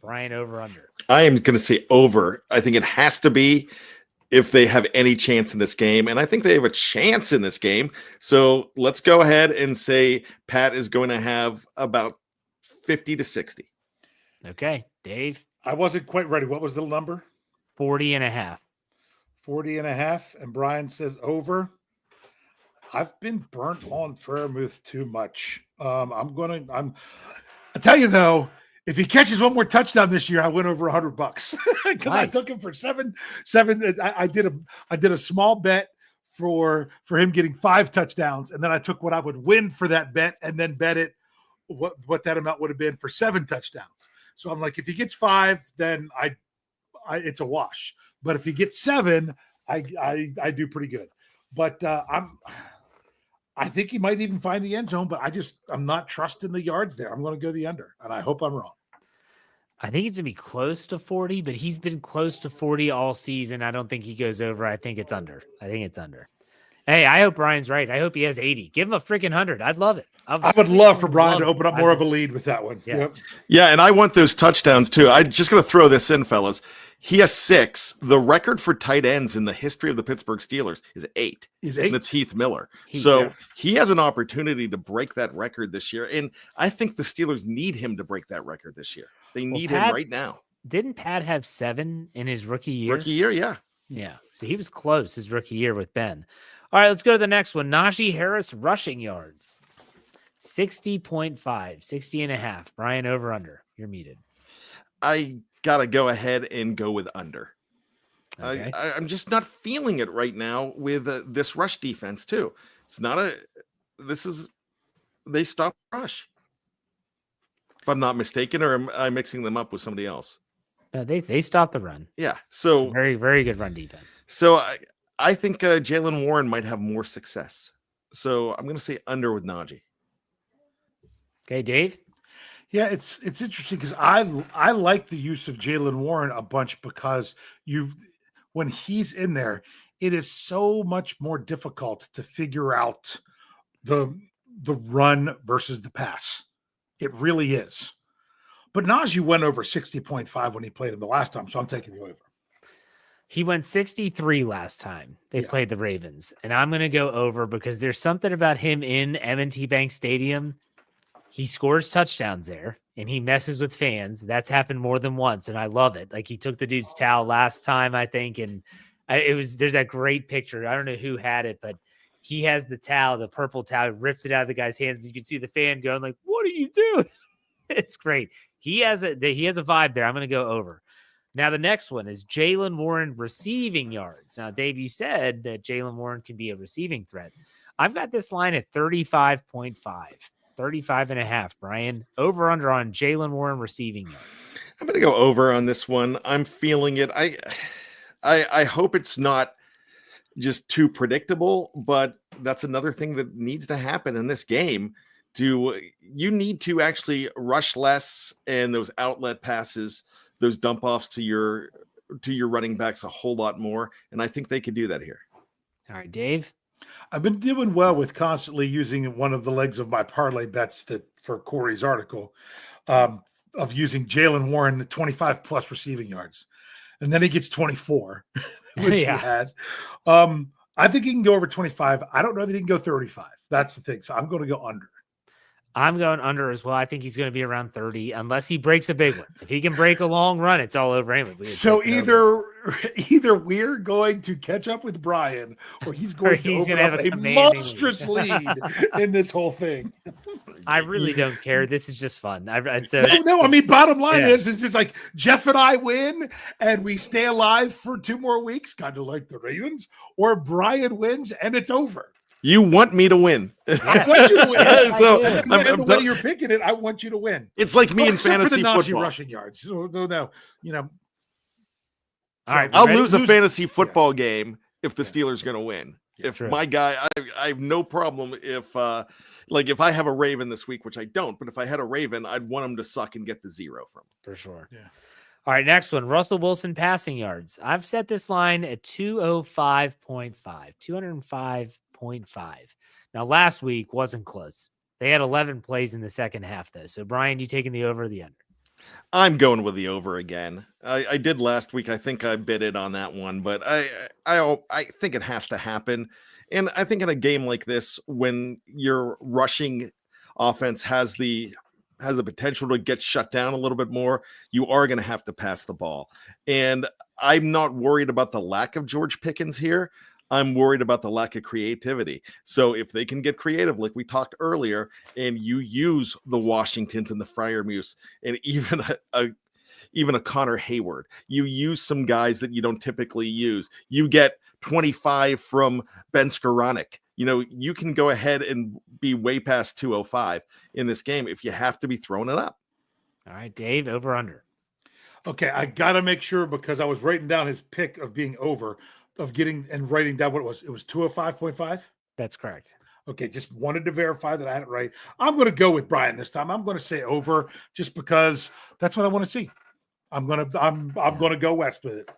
Bryan over under. I am going to say over. I think it has to be if they have any chance in this game. And I think they have a chance in this game. So let's go ahead and say Pat is going to have about 50 to 60. Okay, Dave. I wasn't quite ready. What was the number? 40.5. 40.5, and Bryan says over. I've been burnt on Fryermuth too much. I tell you though, if he catches one more touchdown this year, I win over $100 because I took him for seven. I did a small bet for him getting 5 touchdowns, and then I took what I would win for that bet, and then bet it what that amount would have been for 7 touchdowns. So I'm like, if he gets 5, then it's a wash. But if he gets 7, I do pretty good. But I think he might even find the end zone, but I'm not trusting the yards there. I'm going to go the under, and I hope I'm wrong. I think it's going to be close to 40, but he's been close to 40 all season. I don't think he goes over. I think it's under. Hey, I hope Bryan's right. I hope he has 80. Give him a freaking 100. I'd love it. I would love for Bryan to open up more of a lead with that one. Yes. Yep. Yeah, and I want those touchdowns too. I'm just going to throw this in, fellas. He has 6. The record for tight ends in the history of the Pittsburgh Steelers is 8. And it's Heath Miller. He has an opportunity to break that record this year. And I think the Steelers need him to break that record this year. They need him right now. Didn't Pat have 7 in his rookie year? Yeah. Yeah. So he was close his rookie year with Ben. All right, let's go to the next one. Najee Harris rushing yards. 60.5, 60.5. Bryan over under. You're muted. I got to go ahead and go with under. Okay. I'm just not feeling it right now with this rush defense too. They stop rush. If I'm not mistaken, or am I mixing them up with somebody else? They stop the run. Yeah. So very, very good run defense. So I think Jaylen Warren might have more success. So I'm going to say under with Najee. Okay, Dave. Yeah, it's interesting because I like the use of Jaylen Warren a bunch because when he's in there, it is so much more difficult to figure out the run versus the pass. It really is. But Najee went over 60.5 when he played him the last time, so I'm taking the over. He went 63 last time they played the Ravens, and I'm going to go over because there's something about him in M&T Bank Stadium. He scores touchdowns there, and he messes with fans. That's happened more than once, and I love it. Like, he took the dude's towel last time, I think, and there's that great picture. I don't know who had it, but he has the towel, the purple towel, rips it out of the guy's hands. You can see the fan going like, "What are you doing?" It's great. He has a vibe there. I'm going to go over. Now, the next one is Jaylen Warren receiving yards. Now, Dave, you said that Jaylen Warren can be a receiving threat. I've got this line at 35.5, 35.5, Brian. Over under on Jaylen Warren receiving yards. I'm going to go over on this one. I'm feeling it. I hope it's not just too predictable, but that's another thing that needs to happen in this game. You need to actually rush less, and those outlet passes, those dump offs to your running backs a whole lot more. And I think they could do that here. All right, Dave. I've been doing well with constantly using one of the legs of my parlay bets that for Corey's article of using Jaylen Warren at 25 plus receiving yards. And then he gets 24, which he has. I think he can go over 25. I don't know that he can go 35. That's the thing. So I'm going to go under. I'm going under as well. I think he's going to be around 30 unless he breaks a big one. If he can break a long run, it's all over him. So either we're going to catch up with Bryan or he's going to open up a monstrous lead in this whole thing. I really don't care. This is just fun. No, I mean, bottom line is it's just like Jeff and I win and we stay alive for 2 more weeks, kind of like the Ravens, or Bryan wins and it's over. You want me to win. I want you to win. So the way you're picking it, I want you to win. It's like me in fantasy for the football. Rushing yards. No, you know. All right, I'll lose a fantasy football game if the Steelers are going to win. If true. My guy, I have no problem if I have a Raven this week, which I don't, but if I had a Raven, I'd want him to suck and get the 0 from him. For sure. Yeah. All right, next one, Russell Wilson passing yards. I've set this line at 205.5, 205.5. Now, last week wasn't close. They had 11 plays in the second half, though. So, Brian, you taking the over or the under? I'm going with the over again. I did last week. I think I bid it on that one, but I think it has to happen. And I think in a game like this, when your rushing offense has the potential to get shut down a little bit more, you are going to have to pass the ball. And I'm not worried about the lack of George Pickens here. I'm worried about the lack of creativity. So if they can get creative, like we talked earlier, and you use the Washingtons and the Freiermuths and even a Connor Hayward, you use some guys that you don't typically use. You get 25 from Ben Skoranek. You can go ahead and be way past 205 in this game if you have to be throwing it up. All right, Dave, over under. Okay, I got to make sure because I was writing down his pick of being over, of getting and writing down what it was. It was 205.5? That's correct. Okay, just wanted to verify that I had it right. I'm going to go with Bryan this time. I'm going to say over just because that's what I want to see. I'm going to go west with it.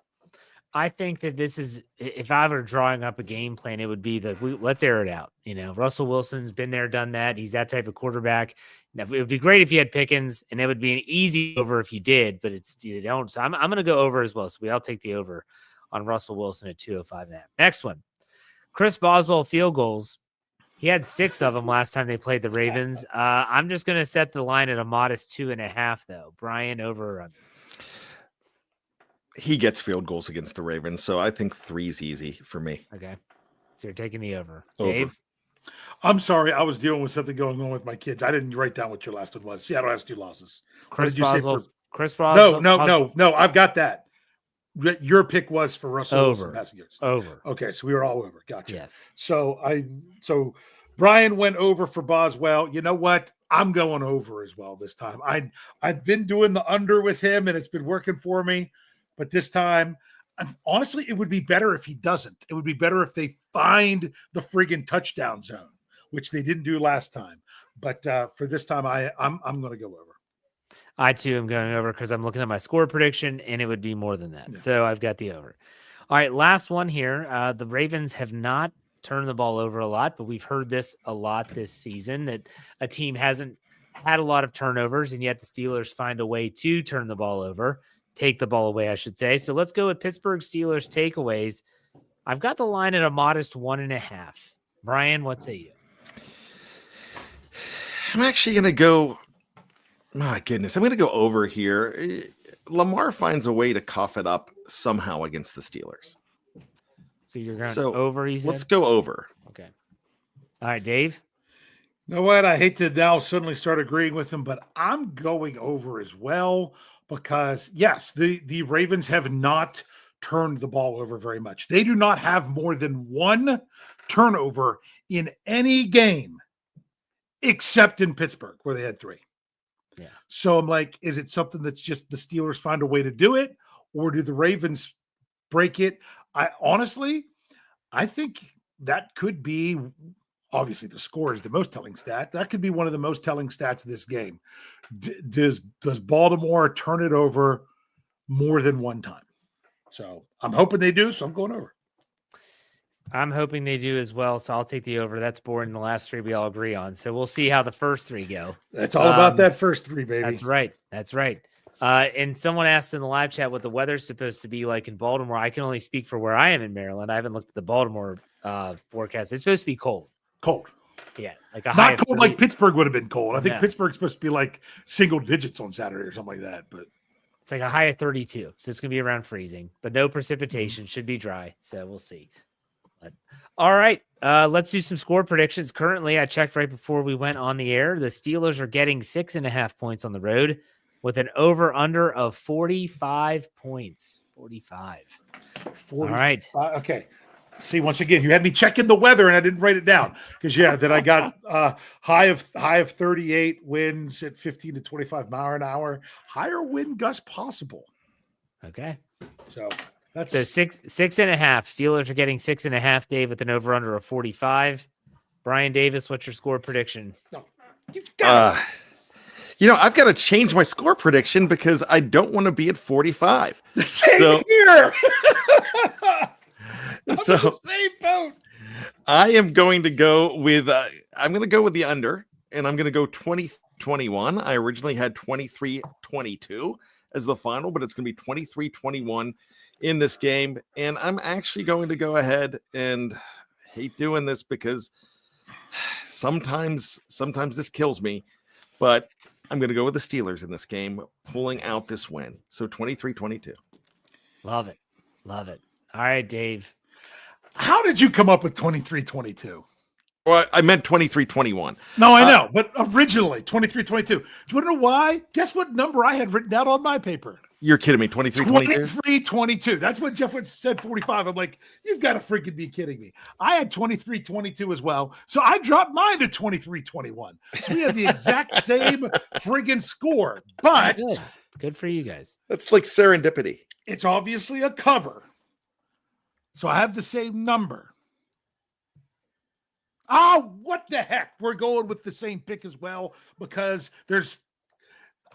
I think that this is, if I were drawing up a game plan, it would be let's air it out. Russell Wilson's been there, done that. He's that type of quarterback. Now, it would be great if you had Pickens, and it would be an easy over if you did, but you don't. So I'm going to go over as well. So we all take the over on Russell Wilson at 205.5. Next one, Chris Boswell field goals. He had 6 of them last time they played the Ravens. I'm just going to set the line at a modest 2.5, though. Brian, over or under? He gets field goals against the Ravens, so I think 3 is easy for me. Okay. So you're taking the over. Over. Dave? I'm sorry. I was dealing with something going on with my kids. I didn't write down what your last one was. Seattle has 2 losses. Chris Boswell. No. I've got that. Your pick was for Russell over. Passing yards. Over. Okay, so we were all over. Gotcha. Yes. So Bryan went over for Boswell. You know what? I'm going over as well this time. I've been doing the under with him, and it's been working for me. But this time, honestly, it would be better if he doesn't. It would be better if they find the friggin' touchdown zone, which they didn't do last time. But for this time, I'm going to go over. I, too, am going over because I'm looking at my score prediction, and it would be more than that. Yeah. So I've got the over. All right, last one here. The Ravens have not turned the ball over a lot, but we've heard this a lot this season, that a team hasn't had a lot of turnovers, and yet the Steelers find a way to turn the ball over. Take the ball away, I should say. So let's go with Pittsburgh Steelers takeaways. I've got the line at a modest 1.5. Brian, what say you? I'm actually going to go, my goodness, I'm going to go over here. Lamar finds a way to cough it up somehow against the Steelers. So you're going over, you said? Let's go over. Okay. All right, Dave? You know what? I hate to now suddenly start agreeing with him, but I'm going over as well because, yes, the Ravens have not turned the ball over very much. They do not have more than one turnover in any game except in Pittsburgh, where they had 3. Yeah. So I'm like, is it something that's just the Steelers find a way to do it, or do the Ravens break it? I think that could be, obviously the score is the most telling stat. That could be one of the most telling stats of this game. Does Baltimore turn it over more than one time? So I'm hoping they do. So I'm going over. I'm hoping they do as well. So I'll take the over. That's boring. The last 3 we all agree on. So we'll see how the first 3 go. That's all about that first 3, baby. That's right. That's right. And someone asked in the live chat what the weather's supposed to be like in Baltimore. I can only speak for where I am in Maryland. I haven't looked at the Baltimore forecast. It's supposed to be cold. Cold. Yeah, like a high not cold 30. like Pittsburgh would have been cold. I think No. Pittsburgh's supposed to be like single digits on Saturday or something like that. But it's like a high of 32, so it's gonna be around freezing, but no precipitation. Should be dry, so we'll see. But, all right, let's do some score predictions. Currently, I checked right before we went on the air. The Steelers are getting 6.5 points on the road with an over/under of 45 points. 45. All right. Okay. See, once again, you had me checking the weather and I didn't write it down because then I got high of 38 winds at 15 to 25 mile an hour, higher wind gust possible. Okay. So that's so 6.5. Steelers are getting 6.5, Dave, with an over under of 45. Brian Davis, what's your score prediction? I've got to change my score prediction because I don't want to be at 45. Same here. So in the same boat. I am going to go with I'm going to go with the under, and I'm going to go 20-21. I originally had 23-22 as the final, but it's going to be 23-21 in this game. And I'm actually going to go ahead and hate doing this because sometimes this kills me, but I'm going to go with the Steelers in this game, pulling out this win. So 23-22. Love it. Love it. All right, Dave. How did you come up with 23-22? Well, I meant 23-21. No, I know, but originally 23-22. Do you want to know why? Guess what number I had written down on my paper? You're kidding me. 23-22? 23-22. That's what Jeff said 45. I'm like, you've got to freaking be kidding me. I had 23-22 as well. So I dropped mine to 23-21. So we had the exact same friggin' score. But good for you guys. That's like serendipity. It's obviously a cover. So I have the same number. Oh, what the heck? We're going with the same pick as well because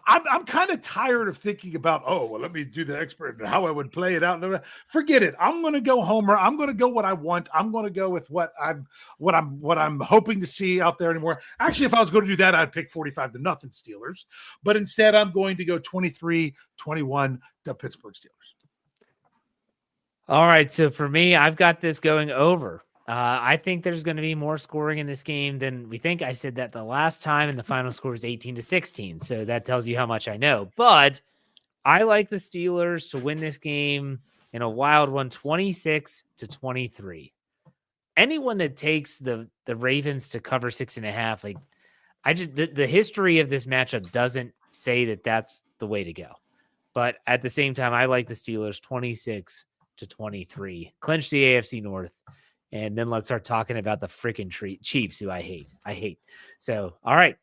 I'm kind of tired of thinking about, let me do the expert and how I would play it out. Forget it. I'm going to go homer. I'm going to go what I want. I'm going to go with what I'm hoping to see out there anymore. Actually, if I was going to do that, I'd pick 45-0 Steelers. But instead, I'm going to go 23-21 to Pittsburgh Steelers. All right, so for me, I've got this going over. I think there's going to be more scoring in this game than we think. I said that the last time, and the final score is 18-16. So that tells you how much I know. But I like the Steelers to win this game in a wild one, 26-23. Anyone that takes the Ravens to cover 6.5, like the history of this matchup doesn't say that that's the way to go. But at the same time, I like the Steelers 26-23, clinch the AFC North. And then let's start talking about the freaking Chiefs, who I hate. So, all right.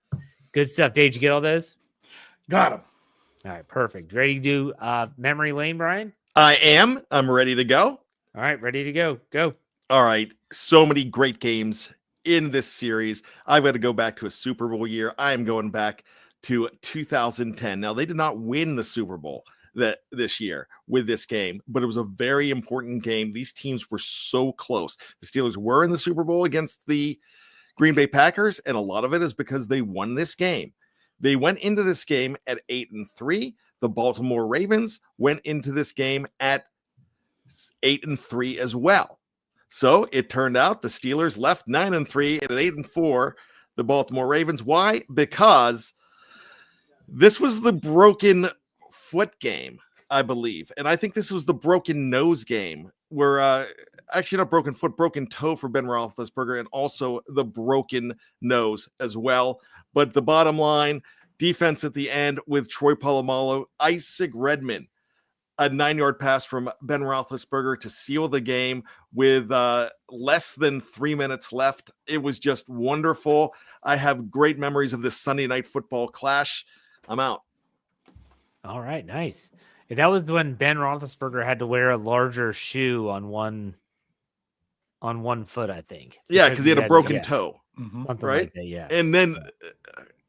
Good stuff. Dave, did you get all those? Got them. All right. Perfect. Ready to do memory lane, Brian? I am. I'm ready to go. All right. Ready to go. Go. All right. So many great games in this series. I've got to go back to a Super Bowl year. I am going back to 2010. Now, they did not win the Super Bowl this year with this game, but it was a very important game. These teams were so close. The Steelers were in the Super Bowl against the Green Bay Packers, and a lot of it is because they won this game. They went into this game at 8-3. The Baltimore Ravens went into this game at 8-3 as well. So it turned out the Steelers left 9-3 and at 8-4. The Baltimore Ravens. Why? Because this was the broken foot game. I believe. And I think this was the broken nose game where actually not broken foot, broken toe for Ben Roethlisberger, and also the broken nose as well. But the bottom line, defense at the end with Troy Polamalu, Isaac Redman, a 9-yard pass from Ben Roethlisberger to seal the game with less than 3 minutes left. It was just wonderful. I have great memories of this Sunday Night Football clash. I'm out. All right, nice. That was when Ben Roethlisberger had to wear a larger shoe on one foot, I think. Yeah, because he had a broken toe. Something right? like that, yeah. And then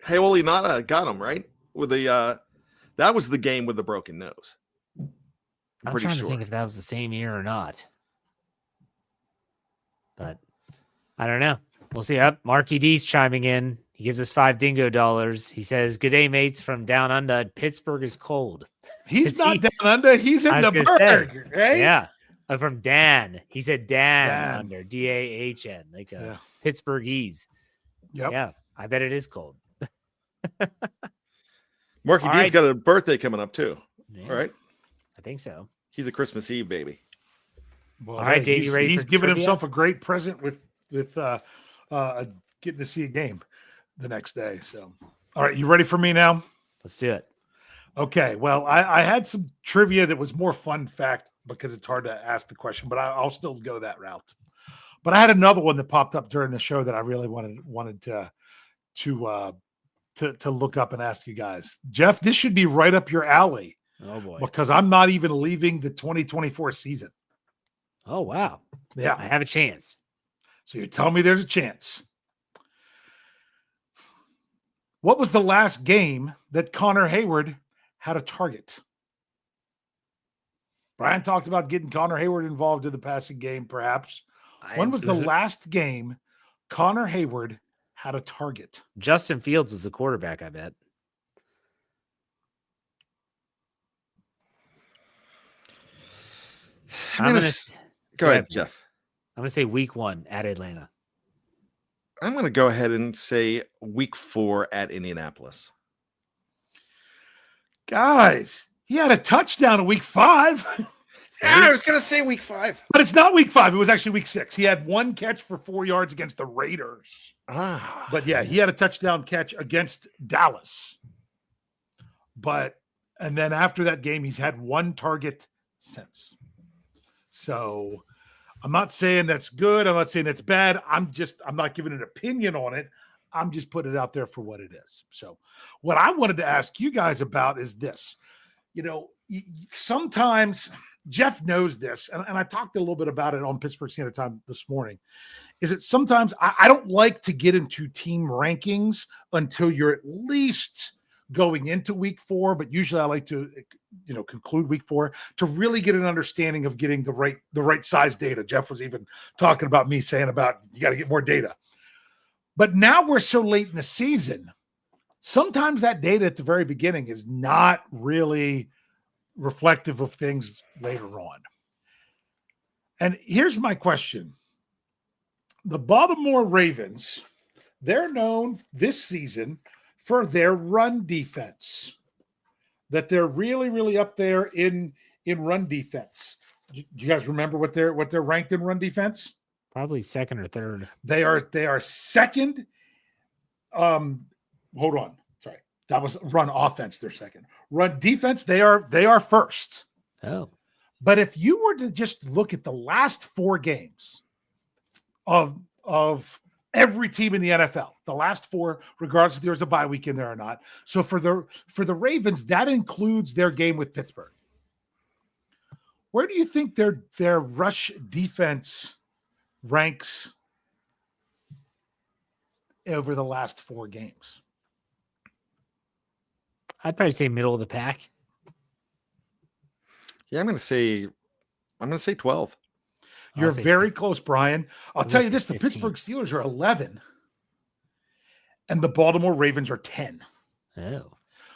Hayoli Nada got him, right? With the that was the game with the broken nose. I'm trying to think if that was the same year or not. But I don't know. We'll see. Up, Marky D's chiming in. He gives us $5 dingo. He says, "Good day, mates from down under. Pittsburgh is cold." He's not down under. He's in the Berg, right? Yeah. From Dan. He said Dan under. DAHN. Like Pittsburghese. Yep. Yeah. I bet it is cold. Marky D's got a birthday coming up too. Yeah, right? I think so. He's a Christmas Eve baby. Well, all right, Dave, you ready? He's for giving trivia? himself a great present with getting to see a game the next day. So, all right, you ready for me now? Let's do it. Okay. Well, I had some trivia that was more fun fact because it's hard to ask the question, but I'll still go that route. But I had another one that popped up during the show that I really wanted to look up and ask you guys. Jeff, this should be right up your alley. Oh boy. Because I'm not even leaving the 2024 season. Oh wow. Yeah. I have a chance. So you're telling me there's a chance. What was the last game that Connor Hayward had a target? Bryan talked about getting Connor Hayward involved in the passing game, perhaps. When was the last game Connor Hayward had a target? Justin Fields was the quarterback, I bet. Go ahead, Jeff. I'm going to say week 1 at Atlanta. I'm going to go ahead and say week 4 at Indianapolis. Guys, he had a touchdown in week 5. I was going to say week 5. But it's not week 5. It was actually week 6. He had one catch for 4 yards against the Raiders. But yeah, he had a touchdown catch against Dallas. And then after that game, he's had one target since. So I'm not saying that's good. I'm not saying that's bad. I'm not giving an opinion on it. I'm just putting it out there for what it is. So what I wanted to ask you guys about is this. You know, sometimes Jeff knows this, and I talked a little bit about it on Pittsburgh Standard Time this morning, is that sometimes I don't like to get into team rankings until you're at least going into week 4, but usually I like to, conclude week 4 to really get an understanding of getting the right size data. Jeff was even talking about me saying about you got to get more data. But now we're so late in the season, sometimes that data at the very beginning is not really reflective of things later on. And here's my question. The Baltimore Ravens, they're known this season for their run defense, that they're really, really up there in run defense. Do you guys remember what they're ranked in run defense? Probably second or third. They are second. Hold on. Sorry. That was run offense. They're second. Run defense. They are first. Oh. But if you were to just look at the last 4 games of every team in the NFL, the last 4, regardless if there's a bye week in there or not. So for the Ravens, that includes their game with Pittsburgh. Where do you think their rush defense ranks over the last 4 games? I'd probably say middle of the pack. Yeah, I'm going to say 12. You're very close, Bryan. I'll tell you this, the Pittsburgh Steelers are 11 and the Baltimore Ravens are 10. Oh.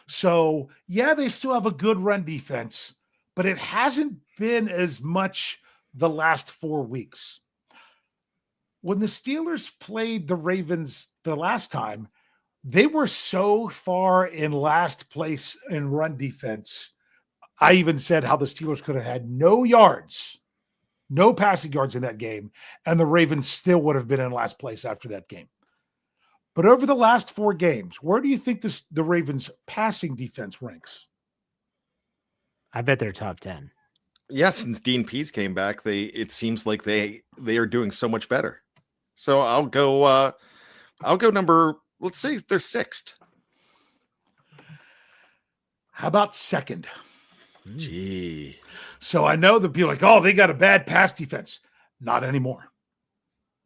So, yeah, they still have a good run defense, but it hasn't been as much the last 4 weeks. When the Steelers played the Ravens the last time, they were so far in last place in run defense. I even said how the Steelers could have had no yards, no passing yards in that game, and the Ravens still would have been in last place after that game. But over the last 4 games, where do you think the Ravens passing defense ranks? I bet they're top 10. Yeah, since Dean Pease came back, it seems like they are doing so much better. So I'll go number, let's say they're 6th. How about 2nd? Gee. So I know that people are like, oh, they got a bad pass defense. Not anymore.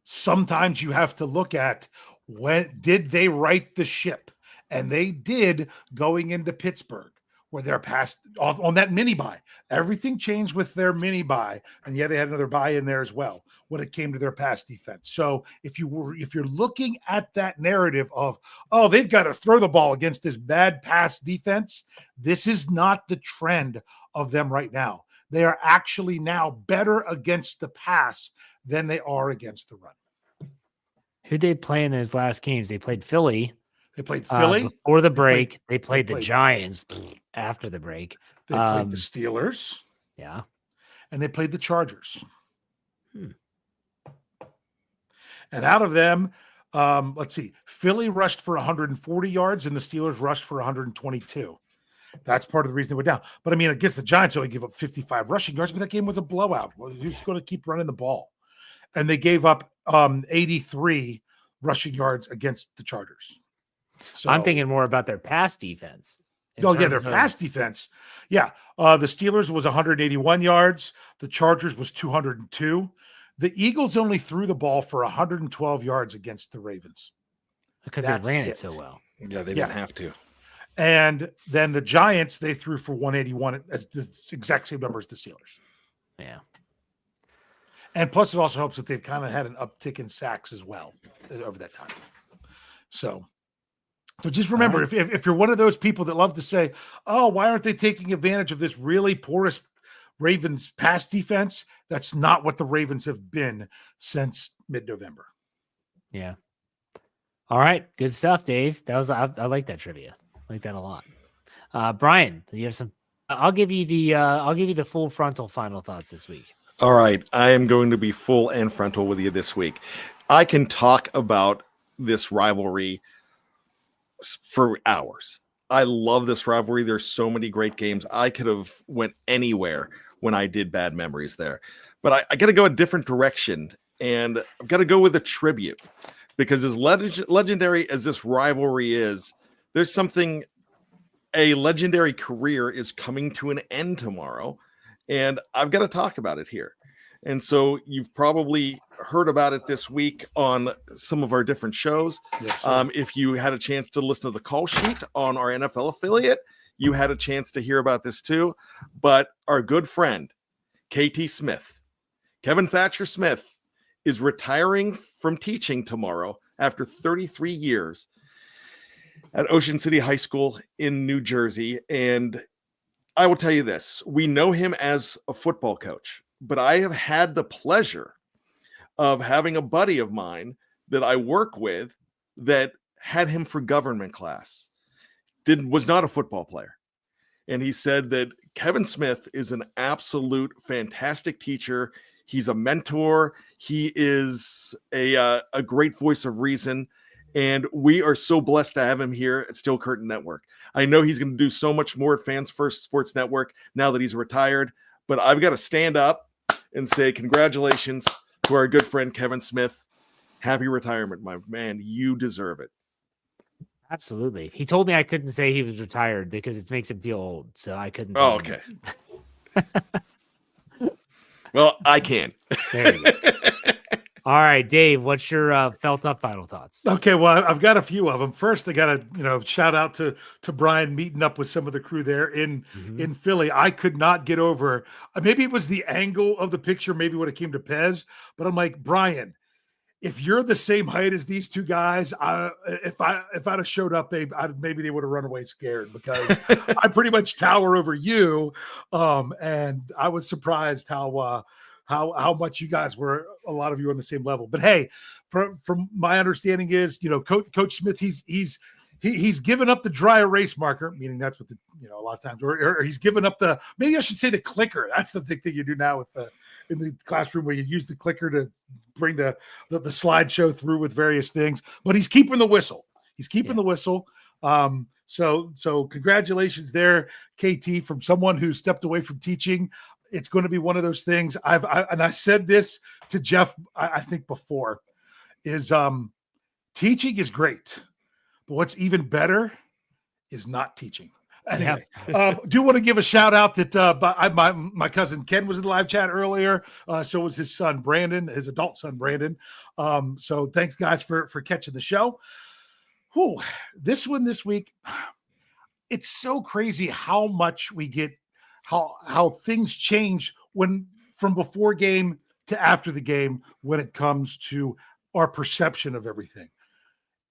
Sometimes you have to look at, when did they right the ship? And they did, going into Pittsburgh, where they're passed on that mini buy. Everything changed with their mini buy, and yeah, they had another buy in there as well when it came to their pass defense. So if you're looking at that narrative of, oh, they've got to throw the ball against this bad pass defense, this is not the trend of them right now. They are actually now better against the pass than they are against the run. Who'd they play in those last games? They played Philly. They played Philly before the break. They played the Giants after the break. They played the Steelers. Yeah. And they played the Chargers. And out of them, let's see, Philly rushed for 140 yards and the Steelers rushed for 122. That's part of the reason they were down. But I mean, against the Giants, they only gave up 55 rushing yards, but that game was a blowout. Well, you're just going to keep running the ball. And they gave up 83 rushing yards against the Chargers. So I'm thinking more about their pass defense. Their pass defense. Yeah. The Steelers was 181 yards. The Chargers was 202. The Eagles only threw the ball for 112 yards against the Ravens. Because they ran it so well. Yeah, they didn't have to. And then the Giants, they threw for 181, the exact same number as the Steelers. Yeah. And plus, it also helps that they've kind of had an uptick in sacks as well over that time. So just remember, if you're one of those people that love to say, oh, why aren't they taking advantage of this really porous Ravens pass defense? That's not what the Ravens have been since mid-November. Yeah. All right. Good stuff, Dave. I like that trivia. I like that a lot. Bryan, you have some, I'll give you the full frontal final thoughts this week. All right. I am going to be full and frontal with you this week. I can talk about this rivalry for hours. I love this rivalry. There's so many great games. I could have went anywhere when I did Bad Memories there, but I got to go a different direction, and I've got to go with a tribute, because as legendary as this rivalry is, there's something, a legendary career is coming to an end tomorrow, and I've got to talk about it here. And so you've probably heard about it this week on some of our different shows. Yes, if you had a chance to listen to the call sheet on our NFL affiliate, you had a chance to hear about this too. But our good friend, KT Smith, Kevin Thatcher Smith, is retiring from teaching tomorrow after 33 years at Ocean City High School in New Jersey. And I will tell you this, we know him as a football coach, but I have had the pleasure of having a buddy of mine that I work with that had him for government class, was not a football player. And he said that Kevin Smith is an absolute fantastic teacher. He's a mentor. He is a great voice of reason. And we are so blessed to have him here at Steel Curtain Network. I know he's going to do so much more at Fans First Sports Network now that he's retired, but I've got to stand up and say congratulations to our good friend Kevin Smith. Happy retirement, my man. You deserve it. Absolutely. He told me I couldn't say he was retired because it makes him feel old. So I couldn't. Oh, okay. Well, I can. There you go. All right, Dave, what's your felt up final thoughts? Okay, well, I've got a few of them. First, I got to, shout out to Bryan meeting up with some of the crew there in Philly. I could not get over, maybe it was the angle of the picture, maybe when it came to Pez, but I'm like, Bryan, if you're the same height as these two guys, if I'd have showed up, maybe they would have run away scared, because I pretty much tower over you. And I was surprised how much you guys were, a lot of you on the same level. But hey, from my understanding is, Coach Smith, he's he's given up the dry erase marker, meaning that's what a lot of times, or he's given up maybe I should say the clicker. That's the thing you do now in the classroom where you use the clicker to bring the slideshow through with various things. But he's keeping the whistle. He's keeping the whistle. So congratulations there, KT, from someone who stepped away from teaching. It's going to be one of those things. I said this to Jeff, I think before, is teaching is great, but what's even better is not teaching. Anyway, do want to give a shout out that my cousin Ken was in the live chat earlier. So was his son Brandon, his adult son Brandon. So thanks guys for catching the show. Whew, this week, it's so crazy how much we get, how things change from before game to after the game when it comes to our perception of everything.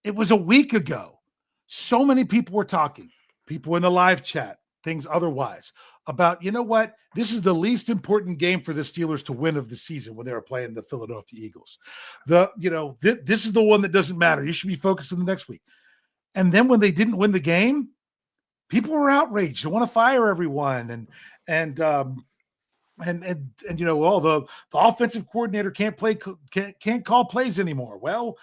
It was a week ago. So many people were talking, people in the live chat, things otherwise, about, you know what, this is the least important game for the Steelers to win of the season when they were playing the Philadelphia Eagles. This is the one that doesn't matter. You should be focused on the next week. And then when they didn't win the game, people were outraged. They want to fire everyone. And the offensive coordinator can't call plays anymore. Well,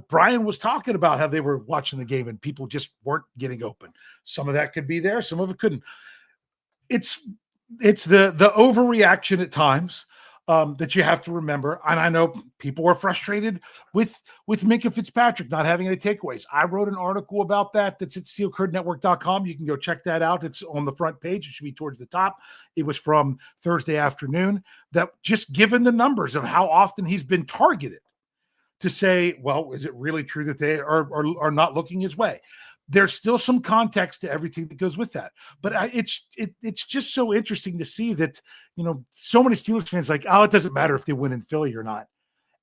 Bryan was talking about how they were watching the game and people just weren't getting open. Some of that could be there, some of it couldn't. It's the overreaction at times that you have to remember. And I know people were frustrated with Minkah Fitzpatrick not having any takeaways. I wrote an article about that that's at steelcurtainnetwork.com. You can go check that out. It's on the front page. It should be towards the top. It was from Thursday afternoon, that just given the numbers of how often he's been targeted, to say, well, is it really true that they are not looking his way? There's still some context to everything that goes with that. But it's just so interesting to see that, so many Steelers fans like, it doesn't matter if they win in Philly or not.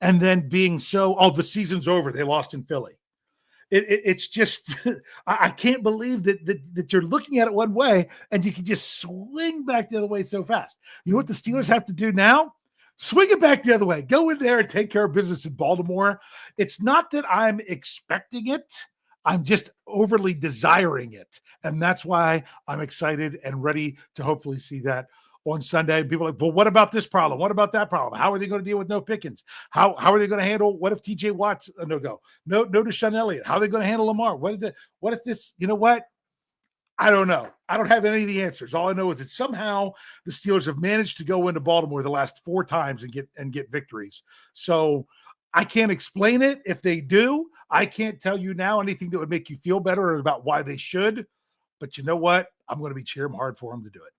And then being the season's over. They lost in Philly. It's just, I can't believe that you're looking at it one way and you can just swing back the other way so fast. You know what the Steelers have to do now? Swing it back the other way. Go in there and take care of business in Baltimore. It's not that I'm expecting it. I'm just overly desiring it. And that's why I'm excited and ready to hopefully see that on Sunday. And people are like, well, what about this problem? What about that problem? How are they going to deal with no Pickens? How are they going to handle, what if TJ Watt's a no-go? No Deshaun Elliott. How are they going to handle Lamar? What if this, you know what? I don't know. I don't have any of the answers. All I know is that somehow the Steelers have managed to go into Baltimore the last 4 times and get victories. So I can't explain it. If they do, I can't tell you now anything that would make you feel better about why they should. But you know what? I'm going to be cheering hard for them to do it.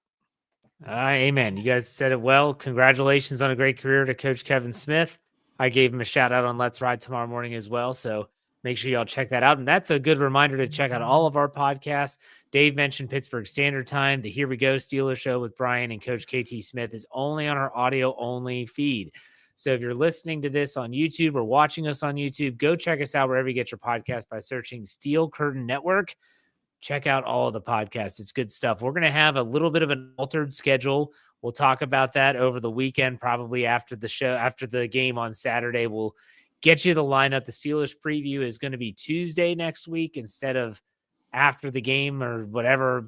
Amen. You guys said it well. Congratulations on a great career to Coach Kevin Smith. I gave him a shout out on Let's Ride tomorrow morning as well. So make sure y'all check that out. And that's a good reminder to check out all of our podcasts. Dave mentioned Pittsburgh Standard Time. The Here We Go Steelers Show with Bryan and Coach KT Smith is only on our audio only feed. So if you're listening to this on YouTube or watching us on YouTube, go check us out wherever you get your podcast by searching Steel Curtain Network. Check out all of the podcasts. It's good stuff. We're going to have a little bit of an altered schedule. We'll talk about that over the weekend, probably after the show, after the game on Saturday. We'll get you the lineup. The Steelers preview is going to be Tuesday next week instead of after the game or whatever.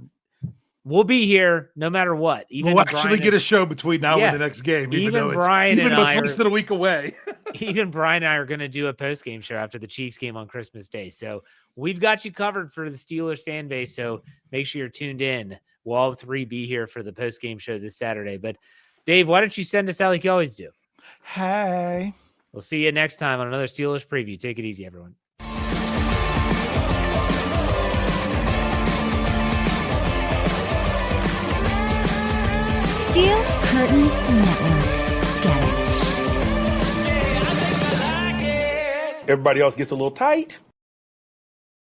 We'll be here no matter what. We'll actually get a show between now and the next game, even though it's less than a week away. Even Bryan and I are going to do a post-game show after the Chiefs game on Christmas Day. So we've got you covered for the Steelers fan base. So make sure you're tuned in. We'll all 3 be here for the post-game show this Saturday. But Dave, why don't you send us out like you always do? Hey. We'll see you next time on another Steelers preview. Take it easy, everyone. Steel Curtain Network. Get it. Everybody else gets a little tight.